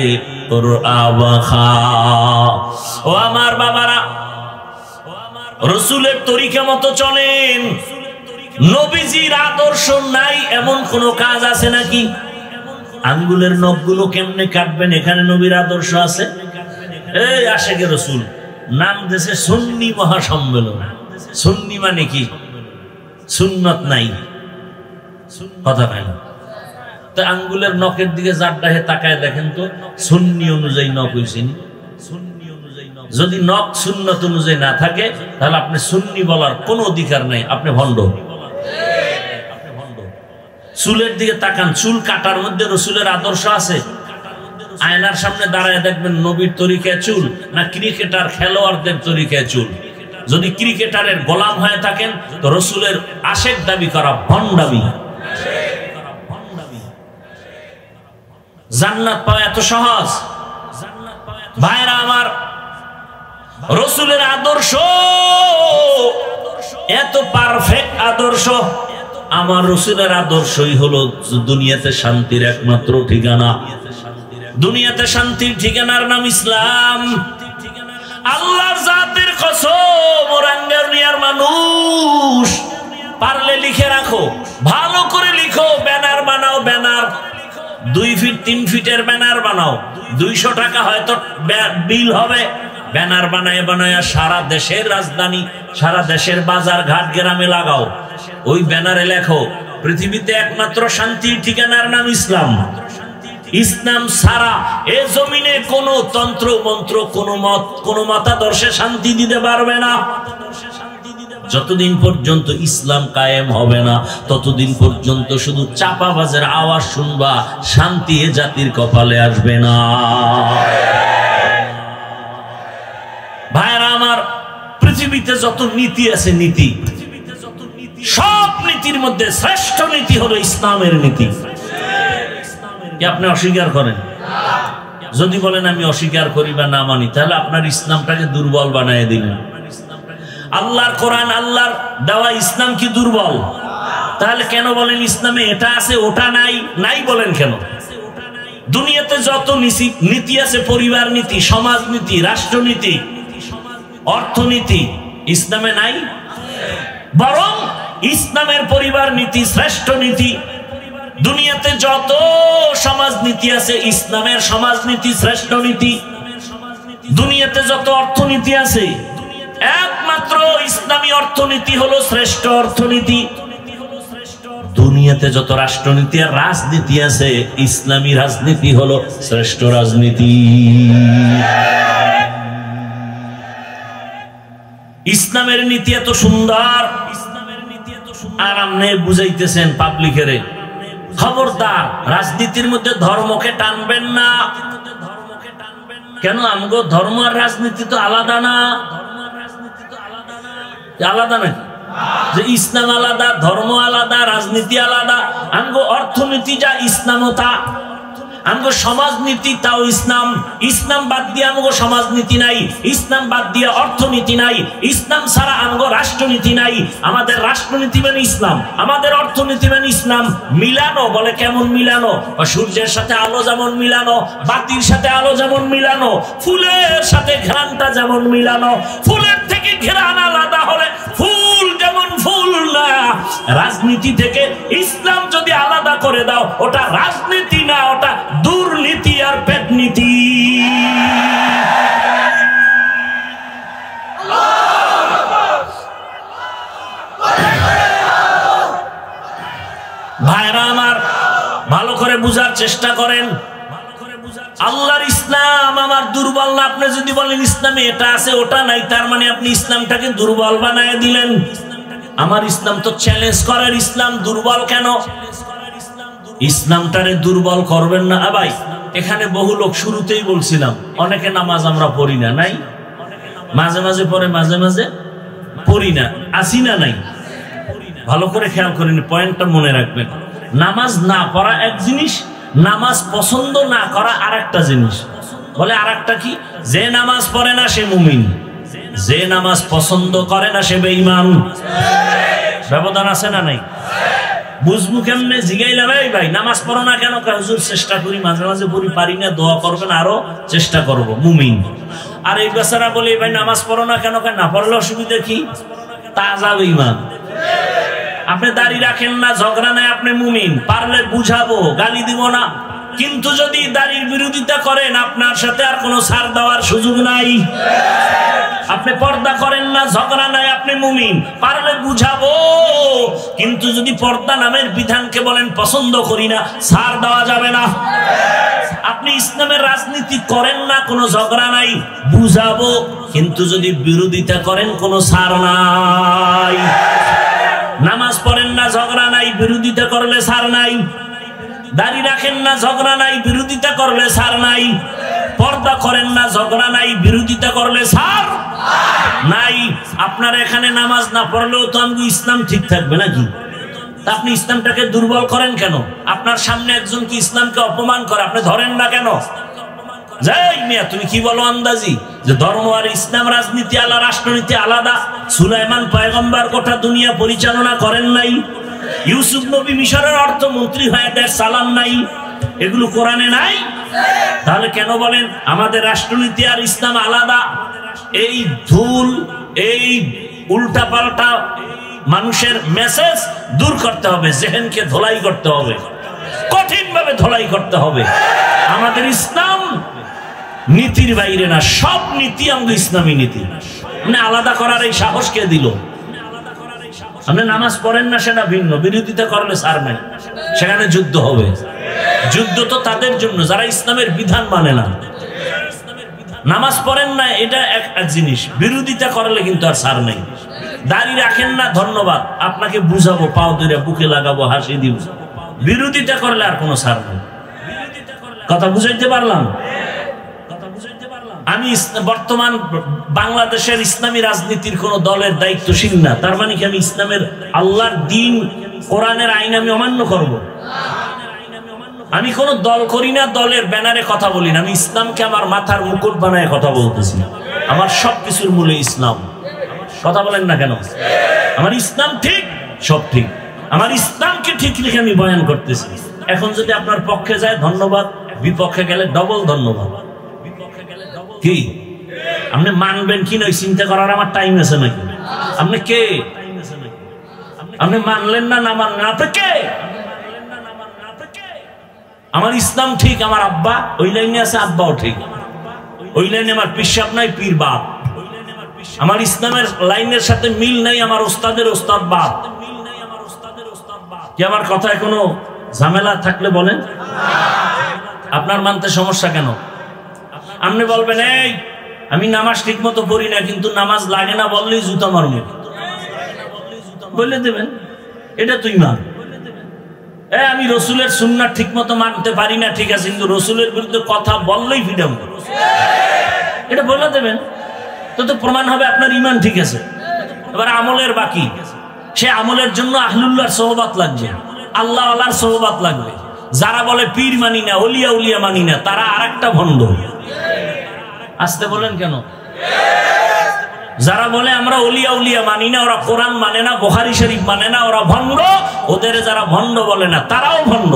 কুরআওয়াখা। ও আমার বাবারা, রসুলের তরিকা মতো চলেন। নবীজির আদর্শ নাই এমন কোন কাজ আছে নাকি? আঙ্গুলের নখগুলো কেমনে কাটবেন, এখানে নবীর আদর্শ আছে? এই আশেকে রসুল নাম দেশে সুন্নি মহাসম্মেলন। সুন্নি মানে কি? সুন্নত নাই, কথা নাই। তো আঙ্গুলের নখের দিকে জাড্ডাহে তাকায় দেখেন তো, সুন্নি অনুযায়ী নখ হইছেন। যদি নখ সুন্নত অনুযায়ী না থাকে, তাহলে আপনি সুন্নি বলার কোনো অধিকার নাই, আপনি ভণ্ড। চুলের দিকে তাকান, চুল কাটার মধ্যে রসুলের আদর্শ আছে? আয়নার সামনে দাঁড়ায় দেখবেন নবীর তরিকায় চুল, না ক্রিকেটার খেলোয়াড়দের তরিকায় চুল? যদি ক্রিকেটারের গোলাম হয়ে থাকেন, তো রসুলের আশেক দাবি করা ভণ্ডামি। জান্নাত পাওয়া এত সহজ? ভাইরা আমার, রসুলের আদর্শ এত পারফেক্ট আদর্শ। আমার রসুলের আদর্শই হলো দুনিয়াতে শান্তির একমাত্র ঠিকানা। দুনিয়াতে শান্তির ঠিকানার নাম ইসলাম। আল্লাহর জাতের কসম, ওরাঙ্গানিয়ার মানুষ, পারলে লিখে রাখো, ভালো করে লিখো, ব্যানার বানাও, ব্যানার 2 ফিট 3 ফিটের ব্যানার বানাও, 200 টাকা হয়তো বিল হবে। ব্যানার বানায় বানায় সারা দেশের রাজধানী, সারা দেশের বাজার ঘাট গ্রামে লাগাও। ওই ব্যানারে লেখো, পৃথিবীতে একমাত্র শান্তির ঠিকানার নাম ইসলাম। ইসলাম ছাড়া এ জমিনে কোন তন্ত্র মন্ত্র, কোন মতাদর্শে শান্তি দিতে পারবে না। যতদিন পর্যন্ত ইসলাম কায়েম হবে না, ততদিন পর্যন্ত শুধু চাপাবাজের আওয়াজ শুনবা, শান্তি এ জাতির কপালে আসবে না। ভাইরা আমার, পৃথিবীতে যত নীতি আছে, নীতি, সব নীতির মধ্যে শ্রেষ্ঠ নীতি হলো ইসলামের নীতি। কি আপনি অস্বীকার করেন? যদি বলেন আমি অস্বীকার করি বা না মানি, তাহলে আপনার ইসলামটাকে দুর্বল বানিয়ে দিলেন। আল্লাহর কোরআন, আল্লাহর দেওয়া ইসলাম কি দুর্বল? তাহলে কেন বলেন ইসলামে এটা আছে ওটা নাই? নাই বলেন কেন? দুনিয়াতে যত নীতি আছে, পরিবার নীতি, সমাজ নীতি, রাষ্ট্রনীতি, অর্থনীতি, ইসলামে নাই? বরং ইসলামের পরিবার নীতি শ্রেষ্ঠ নীতি। দুনিয়াতে যত সমাজনীতি আছে ইসলামের সমাজনীতি শ্রেষ্ঠ নীতি। দুনিয়াতে যত অর্থনীতি আছে একমাত্র ইসলামী অর্থনীতি হলো শ্রেষ্ঠ অর্থনীতি। দুনিয়াতে যত রাষ্ট্রনীতি আর রাজনীতি আছে ইসলামী রাজনীতি হলো শ্রেষ্ঠ রাজনীতি। ইসলামের নীতি এত সুন্দর আর আপনি বুঝাইতেছেন পাবলিকের খবরদার রাজনীতির মধ্যে ধর্মকে টানবেন না। কেন? আমগো ধর্ম আর রাজনীতি তো আলাদা না, আলাদা নাকি? যে ইসলাম আলাদা, ধর্ম আলাদা, রাজনীতি আলাদা। আমগো অর্থনীতি যা ইসলামও তা, আমগো সমাজনীতি তাও ইসলাম। ইসলাম বাদ দিয়ে আমগো সমাজনীতি নাই, ইসলাম বাদ দিয়ে অর্থনীতি নাই, ইসলাম ছাড়া আমগো রাষ্ট্রনীতি নাই। আমাদের রাষ্ট্রনীতি মানে ইসলাম, আমাদের অর্থনীতি মানে ইসলাম। মিলানো বলে কেমন মিলানো? সূর্যের সাথে আলো যেমন মিলানো, বাতির সাথে আলো যেমন মিলানো, ফুলের সাথে ঘ্রাণটা যেমন মিলানো। ফুলের থেকে ঘ্রাণ আলাদা হলে ফুল যেমন ফুল না। রাজনীতি থেকে ইসলাম যদি আলাদা করে দাও ওটা রাজনীতি না, ওটা দুর্নীতি আর পেটনীতি। ভাইরা আমার ভালো করে বুঝার চেষ্টা করেন। আল্লাহর ইসলাম আমার দুর্বল না। আপনি যদি বলেন ইসলামে এটা আছে ওটা নাই, তার মানে আপনি ইসলামটাকে দুর্বল বানায় দিলেন। আমার ইসলাম তো চ্যালেঞ্জ করার ইসলাম, দুর্বল কেন? ইসলামটারে দুর্বল করবেন না। ভাই এখানে বহু লোক, শুরুতেই বলছিলাম অনেকে নামাজ আমরা পড়ি না, নাই? মাঝে মাঝে পড়ে, মাঝে মাঝে পড়ি না, আসি না নাই? ভালো করে খেয়াল করেন, পয়েন্টটা মনে রাখবেন। নামাজ না পড়া এক জিনিস, নামাজ পছন্দ না করা আর একটা জিনিস। বলে আর একটা কি? যে নামাজ পড়ে না সে মুমিন, যে নামাজ পছন্দ করে না সে বেঈমান। ব্যবধান আছে না নাই? বুঝবো কেমনে? জিগাইলাম এই ভাই নামাজ পড়ো না কেন? হুজুর চেষ্টা করি, মাঝে মাঝে পড়ি, পারি না, দোয়া করবেন আরো চেষ্টা করব, মুমিন। আর এই বেচারা বলে ভাই নামাজ পড়ো না কেন? না পড়লে অসুবিধা কি? তাজা বেঈমান। আপনি দাড়ি রাখেন না, ঝগড়া নাই, আপনি মুমিন, পারলে বুঝাবো, গালি দিব না। কিন্তু যদি দাড়ির বিরোধিতা করেন আপনার সাথে আর কোনো ছাড় দেওয়ার সুযোগ নাই। আপনি পর্দা করেন না, ঝগড়া নাই, আপনি মুমিন, পারলে বুঝাবো। কিন্তু যদি পর্দা নামের বিধানকে বলেন পছন্দ করি না, ছাড় দেওয়া যাবে না। আপনি ইসলামের রাজনীতি করেন না, কোনো ঝগড়া নাই, বুঝাবো। কিন্তু যদি বিরোধিতা করেন কোনো ছাড় নাই। নামাজ পড়েন না, ঝগড়া নাই, বিরোধিতা করলে ছাড় নাই। দাড়ি রাখেন না, ঝগড়া নাই, বিরোধিতা করলে ছাড় নাই। পর্দা করেন না, ঝগড়া নাই, বিরোধিতা করলে ছাড় নাই। আপনার এখানে নামাজ না পড়লেও তো আমি ইসলাম ঠিক থাকবে নাকি? আপনি ইসলামটাকে দুর্বল করেন কেন? আপনার সামনে একজন কি ইসলামকে অপমান করে, আপনি ধরেন না কেন? যাই মিয়া, তুমি কি বলো আন্দাজি যে ধর্ম আর ইসলাম রাজনীতি আলাদা, রাষ্ট্রনীতি আলাদা? সুলাইমান পয়গম্বর গোটা দুনিয়া পরিচালনা করেন নাই? ইউসুফ নবী মিশরের অর্থমন্ত্রী হয়ে দেশ চালান নাই? এগুলো কোরআনে নাই? তাহলে কেন বলেন আমাদের রাষ্ট্রনীতি আর ইসলাম আলাদা? এই ধুল, এই উল্টা পাল্টা মানুষের মেসেজ দূর করতে হবে, জেহেনকে ধোলাই করতে হবে, কঠিন ভাবে ধোলাই করতে হবে। আমাদের ইসলাম নীতির বাইরে না, সব নীতি আমাদের ইসলামী নীতি। মানে আলাদা করার এই সাহস কে দিল? আপনি নামাজ পড়েন না সেটা ভিন্ন, বিরোধিতা করলে ছাড় নাই, সেখানে যুদ্ধ হবে। যুদ্ধ তো তাদের জন্য যারা ইসলামের বিধান মানে না। নামাজ পড়েন না এটা এক জিনিস, বিরোধিতা করলে কিন্তু আর ছাড় নাই। দাড়ি রাখেন না, ধন্যবাদ, আপনাকে বুঝাবো, পাও ধরে বুকে লাগাবো, হাসি দিব। বিরোধিতা করলে আর কোনো ছাড় নেই। কথা বুঝাইতে পারলাম? আমি বর্তমান বাংলাদেশের ইসলামী রাজনীতির কোন দলের দায়িত্বশীল না, তার মানে কি আমি ইসলামের আল্লাহর দ্বীন কোরআনের আইন আমি অমান্য করব? আমি কোন দল করি না, দলের ব্যানারে কথা বলি না। আমি ইসলামকে আমার মাথার মুকুট বানায় কথা বলতেছি। আমার সবকিছুর মূলে ইসলাম। কথা বলেন না কেন? আমার ইসলাম ঠিক, সব ঠিক। আমার ইসলামকে ঠিক রেখে আমি বয়ান করতেছি। এখন যদি আপনার পক্ষে যায় ধন্যবাদ, বিপক্ষে গেলে ডবল ধন্যবাদ। কি আপনি মানবেন কি না চিন্তা করার আমার টাইম আছে নাকি? আপনি কে? আপনি মানলেন না, না মানলেন, আপনি কে? আমার ইসলাম ঠিক, আমার আব্বা ওই লাইনে আছে, আব্বাও ঠিক। ওই লাইনে আমার পিসাব নাই, পীর বাপ। আমার ইসলামের লাইনের সাথে মিল নাই, আমার ওস্তাদের ওস্তাদ বাপ। কি আমার কথায় কোনো ঝামেলা থাকলে বলেন? আপনার মানতে সমস্যা কেন? আপনি বলবেন এই আমি নামাজ ঠিক মতো পড়ি না, কিন্তু নামাজ লাগে না বললেই জুতা মারবো, বলে দেবেন এটা তুই মান। আমি রসুলের সুন্নাত ঠিক মতো মানতে পারি না, ঠিক আছে, কিন্তু রসুলের বিরুদ্ধে কথা বললেই ফিডাম, এটা বলে দেবেন। তো প্রমাণ হবে আপনার ইমান ঠিক আছে। এবার আমলের বাকি, সে আমলের জন্য আহলুল্লাহর সোহবত লাগবে, আল্লাহ আল্লাহর সোহবত লাগবে। যারা বলে পীর মানি না, ওলিয়া উলিয়া মানি না, তারা আরেকটা ভণ্ড। আসতে বলেন কেন? যারা বলে আমরা ওলিয়া উলিয়া মানি না, ওরা কোরআন মানে না, বুখারী শরীফ মানে না, ওরা ভণ্ড। ওদের যারা ভণ্ড বলে না, তারাও ভণ্ড।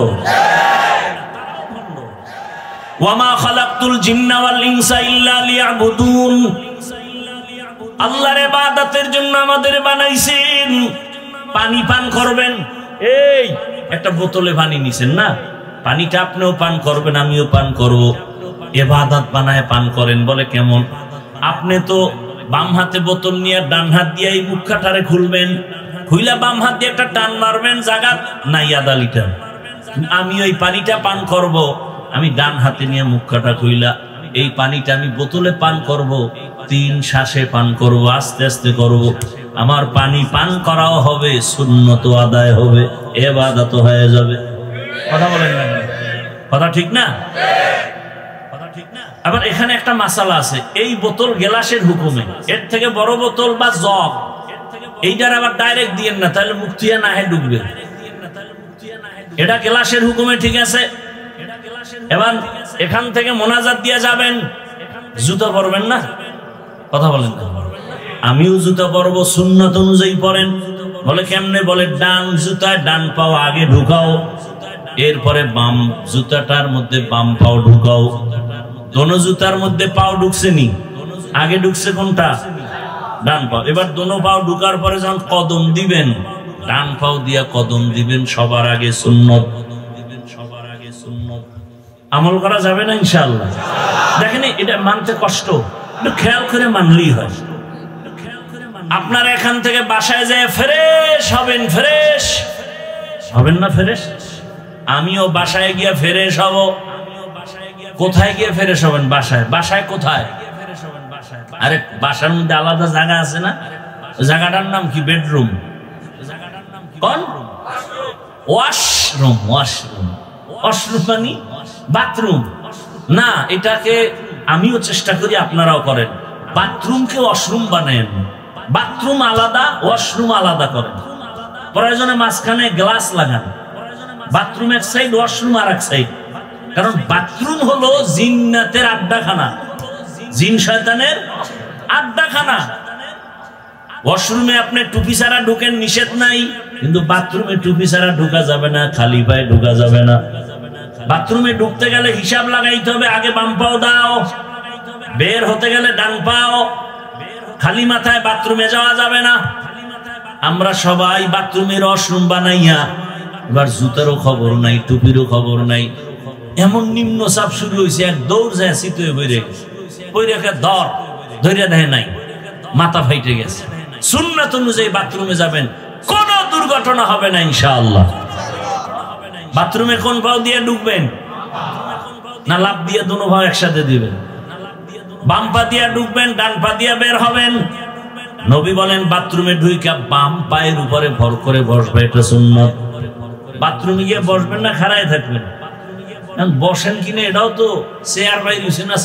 ওয়ামা খালাকতুল জিন্না ওয়াল ইনসা ইল্লা লিয়াবুদুন, আল্লাহর ইবাদতের জন্য আমাদের বানাইছেন। পানি পান করবেন, এই একটা বোতলে পানি নিছেন না, পানিটা আপনিও পান করবেন, আমিও পান করব। ইবাদত বানায় পান করেন, বলে কেমন? আপনি তো বাম হাতে বোতল নিয়ে ডান হাত দিয়ে এই মুখটারে খুলবেন, খুইলা বাম হাত দিয়ে একটা টান মারবেন, জায়গা নাই আধা লিটার। আমি ওই পানিটা পান করব, আমি ডান হাতে নিয়ে মুখটা খুইলা এই পানিটা আমি বোতলে পান করব, 3 শ্বাসে পান করব, আস্তে আস্তে করব। আমার পানি পান করাও হবে, সুন্নত আদায় হবে, ইবাদত হয়ে যাবে। কথা বলেন না? কথা ঠিক না? আবার এখানে একটা মাসালা আছে, এই বোতল গ্লাসের হুকুমে, এর থেকে বড় বোতল বা জগ এইটার আবার ডাইরেক্ট দিয়েন না, তাহলে মুখ থুইয়া নাহে ডুববে। এটা গ্লাসের হুকুমে, ঠিক আছে। এবার এখান থেকে মোনাজাত দিয়ে যাবেন, জুতা পরবেন না। কথা বলেন না? আমিও জুতা পরবো, সুন্নাত অনুযায়ী পরেন। বলে কেমনে? বলে ডান জুতায় ডান পাও আগে ঢুকাও, এরপরে বাম জুতাটার মধ্যে বাম পাও ঢুকাও। দোনো জুতার মধ্যে পাও ঢুকছে নি, আগে ঢুকছে কোনটা? ডান পাও। এবার দোনো পাও ঢুকার পরে যখন কদম দিবেন, ডান পাও দিয়া কদম দিবেন, সবার আগে সুন্নত। আমল করা যাবে না ইনশাআল্লাহ? দেখেন এটা মানতে কষ্ট, একটু খেয়াল করে মানলেই হয়। আপনার এখান থেকে বাসায় যায় ফ্রেশ হবেন, ফ্রেশ হবেন না? ফ্রেশ আমিও বাসায় গিয়া ফ্রেশ হব। কোথায় গিয়ে ফ্রেশ হবেন? বাসায়। বাসায় কোথায়? আরে বাসার মধ্যে আলাদা জায়গা আছে না? জায়গাটার নাম কি? বেডরুম। কোন? ওয়াশরুম। ওয়াশরুম, ওয়াশরুম মানে বাথরুম না। এটাকে আমিও চেষ্টা করি, আপনারাও করেন। বাথরুমকে ওয়াশরুম বানায়েন। বাথরুম আলাদা, ওয়াশরুম আলাদা করেন। প্রয়োজনে মাঝখানে গ্লাস লাগান। বাথরুম এক সাইড, ওয়াশরুম আর এক সাইড। কারণ বাথরুম হলো জিন্নাতের আড্ডাখানা, জিন শয়তানের আড্ডাখানা। ওয়াশরুমে আপনি টুপি ছাড়া ঢুকেন, নিষেধ নাই, কিন্তু বাথরুমে টুপি ছাড়া ঢুকা যাবে না, খালি পায়ে ঢুকা যাবে না। বাথরুমে ঢুকতে গেলে হিসাব লাগাইতে হবে, আগে বাম পাও দাও, বের হতে গেলে ডান পাও। খালি মাথায় বাথরুমে যাওয়া যাবে না। আমরা সবাই বাথরুমের ওয়াশরুম বানাইয়া, এবার জুতারও খবর নাই, টুপিরও খবর নাই, এমন নিম্ন চাপ শুরু হয়েছে, এক দৌড় যায় শীতে বইরে রেখে ধরে দেয় নাই, মাথা ফাইটে গেছে। সুন্নাত অনুযায়ী বাথরুমে যাবেন, কোন দুর্ঘটনা হবে না ইনশাআল্লাহ। বাথরুমে কোন পাও দিয়ে ঢুকবেন? না লাফ দিয়ে দোনো পাও একসাথে দিবেন? বাম পা দিয়ে ঢুকবেন, ডান পা দিয়ে বের হবেন। নবী বলেন বাথরুমে ঢুইকা বাম পায়ের উপরে ভর করে বসবে, এটা সুন্নাত। বাথরুমে গিয়ে বসবেন না, খাড়ায় থাকবেন। বসেন কিনা এটাও তো চেয়ার বাইরেছে না,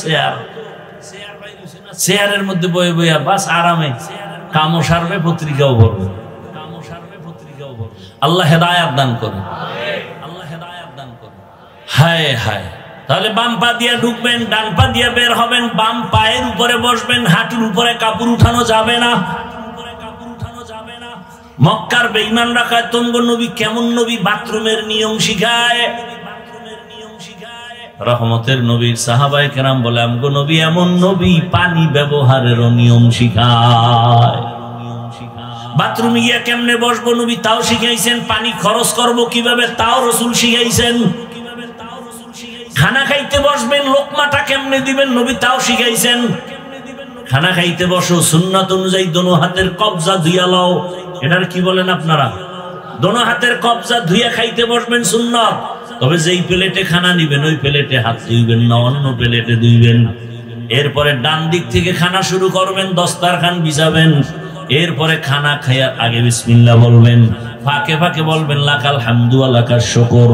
চেয়ারের মধ্যে বয়ে বইয়া বাস আরামে কামও সারবে, পত্রিকাও ভরবে। আল্লাহ হেদায়াত দান করে, আল্লাহ হেদায়াত দান করে। হায় হায়। তাহলে বাম পা দিয়ে ঢুকবেন, ডান পা দিয়ে বের হবেন, বাম পায়ের উপরে বসবেন, হাঁটুর উপরে কাপড় উঠানো যাবে না। মক্কার বেঈমানরা কয় তোমগো নবী কেমন নবী, বাথরুমের নিয়ম শিখায়। রহমতের নবীর সাহাবায়ে কেরাম বলে আমগো নবী এমন নবী, পানি ব্যবহারেরও নিয়ম শিখায়। বাথরুমে গিয়া কেমনে বসবো নবী তাও শিখাইছেন, পানি খরচ করব কিভাবে তাও রাসূল শিখাইছেন। খানা খাইতে বসবেন, লোকমাটা কেমনে দিবেন নবী তাও শিখাইছেন। খানা খাইতে বসো, সুন্নাত অনুযায়ী দোনো হাতের কবজা ধুইয়া লও। এটার কি বলেন আপনারা? দোনো হাতের কবজা ধুইয়া খাইতে বসবেন সুন্নাত। তবে যেই প্লেটে খানা নিবেন ওই প্লেটে হাত ধুইবেন না, অন্য প্লেটে ধুইবেন। এরপরে ডান দিক থেকে খানা শুরু করবেন, দস্তারখান বিছাবেন। এরপরে খানা খাইয়ার আগে বিসমিল্লাহ বলবেন, ফাঁকে ফাঁকে বলবেন লাকাল হামদু ওয়া লাকাশ শুকর।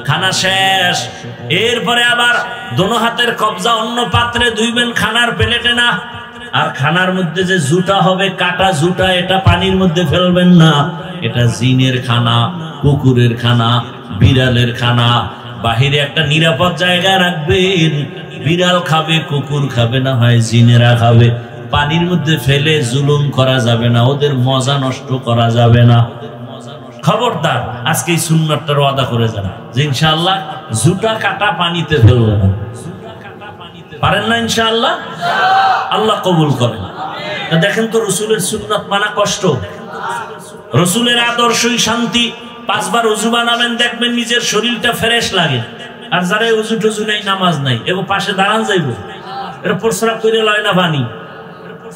খানা শেষ। এরপরে আবার দোনো হাতের কবজা অন্য পাত্রে ধুইবেন, খানার প্লেটে না। আর খানার মধ্যে যে জুটা হবে, কাটা জুটা, এটা পানির মধ্যে ফেলবেন না। এটা জিনের খানা, কুকুরের খানা, বিড়ালের খানা। বাহিরে একটা নিরাপদ জায়গায় রাখবেন। বিড়াল খাবে, কুকুর খাবে, না হয় জিনেরা খাবে। পানির মধ্যে ফেলে জুলুম করা যাবে না, ওদের মজা নষ্ট করা যাবে না। খবরদার, আজকে এই সুন্নাতটার ওয়াদা করে যান যে ইনশাআল্লাহ জুটা কাটা পানিতে ফেলবে না। পারেন না ইনশাআল্লাহ? আল্লাহ কবুল করেন। দেখেন তো, রসুলের সুন্নাত মানা কষ্ট, রসুলের আদর্শই শান্তি। 5 বার ওযু বানাবেন, দেখবেন নিজের শরীরটা ফ্রেশ লাগে। আর যারা ওযু টযু নাই, নামাজ নাই, এবং পাশে দাঁড়ান যাইব, এরা প্রস্রাব করে লয় না পানি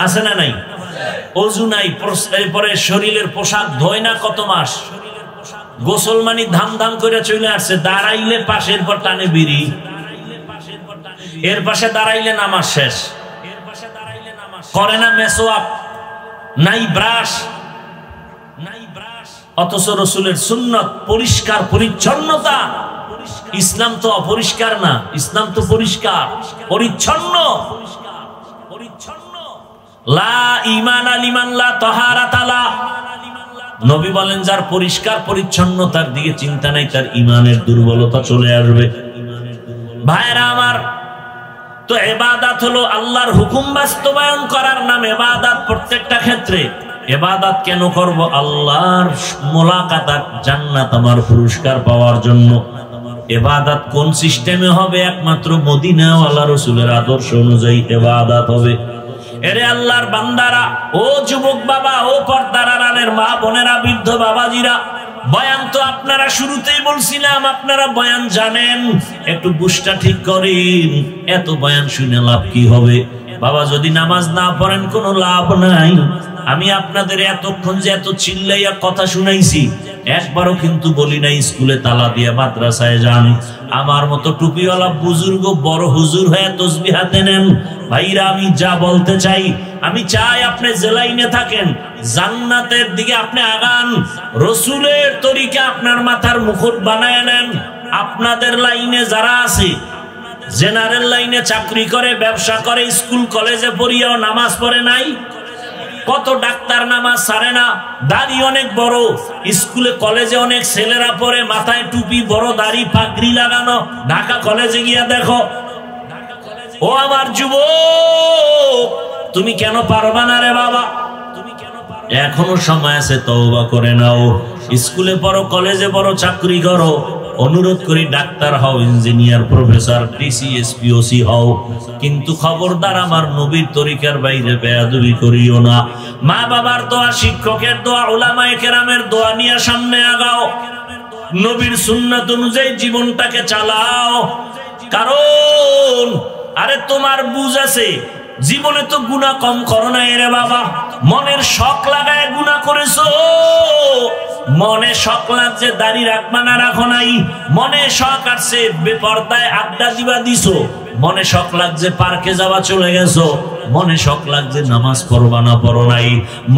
আছে না নাই? ওযু নাই, এরপরে শরীরের পোশাক ধোয় না কত মাস। গোসল মানি ধাম ধাম করে চলে আসছে, দাঁড়াইলে পাশের পর টানে বিড়ি, এর পাশে দাঁড়াইলে নামাজ শেষ। করে না মেসওয়াক, নাই ব্রাশ, অথচ রসুলের সুন্নাত পরিষ্কার পরিচ্ছন্নতা। ইসলাম তো অপরিষ্কার না, ইসলাম তো পরিষ্কার পরিচ্ছন্ন। লা ঈমানা লিমান লা তাহারাতা লা। নবী বলেন, যার পরিষ্কার পরিচ্ছন্নতার দিকে চিন্তা নাই, তার ঈমানের দুর্বলতা চলে আসবে। ভাইরা আমার, তো ইবাদত হলো আল্লাহর হুকুম বাস্তবায়ন করার নাম ইবাদত। প্রত্যেকটা ক্ষেত্রে ইবাদত কেন করব? আল্লাহর মোলাকাত, জান্নাত, আমার পুরস্কার পাওয়ার জন্য। ইবাদত কোন সিস্টেমে হবে? একমাত্র মদিনাওয়ালা রাসূলের আদর্শ অনুযায়ী ইবাদত হবে। এরে আল্লাহর বান্দারা, ও যুবক বাবা, ও পর্দার আড়ালের মা বোনেরা, বৃদ্ধ বাবাজিরা, বয়ান তো আপনারা শুরুতেই বলছিলাম, আপনারা বয়ান জানেন, একটু বুঝটা ঠিক করেন। এত বয়ান শুনে লাভ কি হবে? বাবা, যদি নামাজ না পড়েন কোনো লাভ নাই। আমি আপনাদের এতক্ষণ যে এত চিল্লাইয়া কথা শুনাইছি, একবারও কিন্তু বলি নাই স্কুলে তালা দিয়া মাদ্রাসায় যান। আমার মতো টুপিওয়ালা বুজুর্গ বড় হুজুর হয়ে তসবিহ হাতে নেন। ভাইরা, আমি যা বলতে চাই, আমি চাই আপনি যে লাইনে থাকেন, জান্নাতের দিকে আপনি আগান। রসুলের তরিকা আপনার মাথার মুকুট বানায় নেন। আপনাদের লাইনে যারা আছে, জেনারেল লাইনে চাকরি করে, ব্যবসা করে, স্কুল কলেজে পড়িয়াও নামাজ পড়ে নাই। কত ডাক্তার নামাজ ছাড়ে না, দাড়ি অনেক বড়, স্কুলে কলেজে অনেক ছেলেরা পড়ে, মাথায় টুপি, বড় দাড়ি, পাগড়ি লাগানো। ঢাকা কলেজে গিয়া দেখো। ও আমার যুবক, তুমি কেন পারবা না রে বাবা? এখনো সময় আছে, তওবা করে নাও। স্কুলে পড়ো, কলেজে পড়ো, চাকরি করো, অনুরোধ করি ডাক্তার হও, engineer, professor, DC, SP, OC হও। কিন্তু খবরদার আমার নবীর তরিকার বাইরে বেয়াদবি করিও না। মা বাবার দোয়া, শিক্ষকের দোয়া, উলামায়ে কেরামের দোয়া নিয়ে সামনে আগাও। নবীর সুন্নাত অনুযায়ী জীবনটাকে চালাও। কারণ আরে তোমার বুঝ আছে, জীবনে তো গুনাহ কম করো না রে বাবা। মনের শখ লাগায় গুনাহ করেছো। মনে শখ লাগছে দাড়ি রাখবা না, রাখো নাই। মনে শখ আসছে বেপরদায় আড্ডা দিবা দিছো। মনে শখ লাগছে পার্কে যাওয়া, চলে গেছো। মনে শখ লাগছে নামাজ পড়বা না, পড়ো নাই।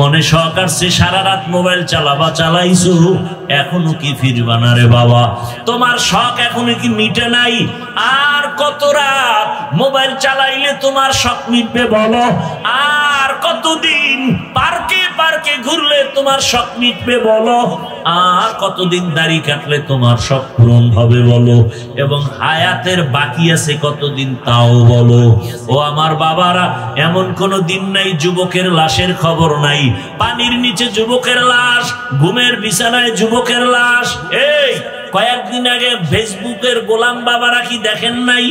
মনে শখ আসছে সারা রাত মোবাইল চালাবা, চালাইছো। এখনো কি ফিরবা না রে বাবা? তোমার শখ এখনো কি মিটে নাই? আর কত রাত মোবাইল চালাইলে তোমার শখ মিটবে বলো? আর কতদিন পার্কে পার্কে ঘুরলে তোমার শখ মিটবে বলো? আর কতদিন দাড়ি কাটলে তোমার শখ পূরণ হবে বলো? এবং হায়াতের বাকি আছে কতদিন তাও বলো? ও আমার বাবারা, এমন কোন দিন নাই যুবকের লাশের খবর নাই। পানির নিচে যুবকের লাশ, ঘুমের বিছানায় যুবকের লাশ। এই কয়েকদিন আগে ফেসবুকের গোলাম বাবারা কি দেখেন নাই?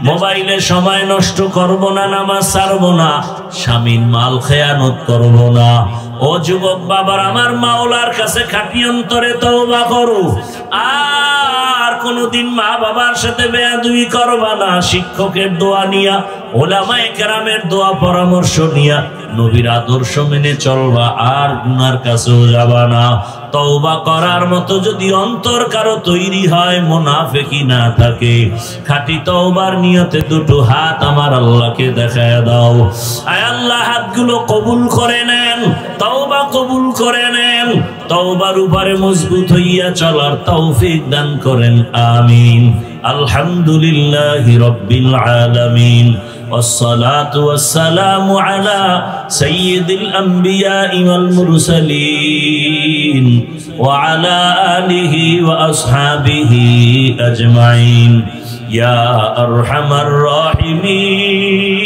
মোবাইলে সময় নষ্ট করব না, নামাজ ছাড়বো না, স্বামীর মাল খেয়ানত করব না। ও ও যুবক বাবার আমার মাওলার কাছে খাঁটি অন্তরে তওবা করো আর কোনদিন মা বাবার সাথে বেয়াদবি করবা না শিক্ষকের দোয়া নিয়া ওলামায়ে কেরামের দোয়া পরামর্শ নিয়া নবীর আদর্শ মেনে চলবা আর গুনার কাছেও যাবা না তওবা করার মতো যদি অন্তর কারো তৈরি হয় মুনাফিকি না থাকে খাঁটি তওবার নিয়তে দুটো হাত আমার আল্লাহকে দেখায় দাও আয় আল্লাহ হাতগুলো কবুল করে নেন তওবা কবুল করে নেন তওবার উপরে মজবুত হইয়া চলার তৌফিক দান করেন আমিন আলহামদুলিল্লাহি রাব্বিল আলামিন والصلاة والسلام على سيد الأنبياء والمرسلين وعلى آله وأصحابه أجمعين يا أرحم الراحمين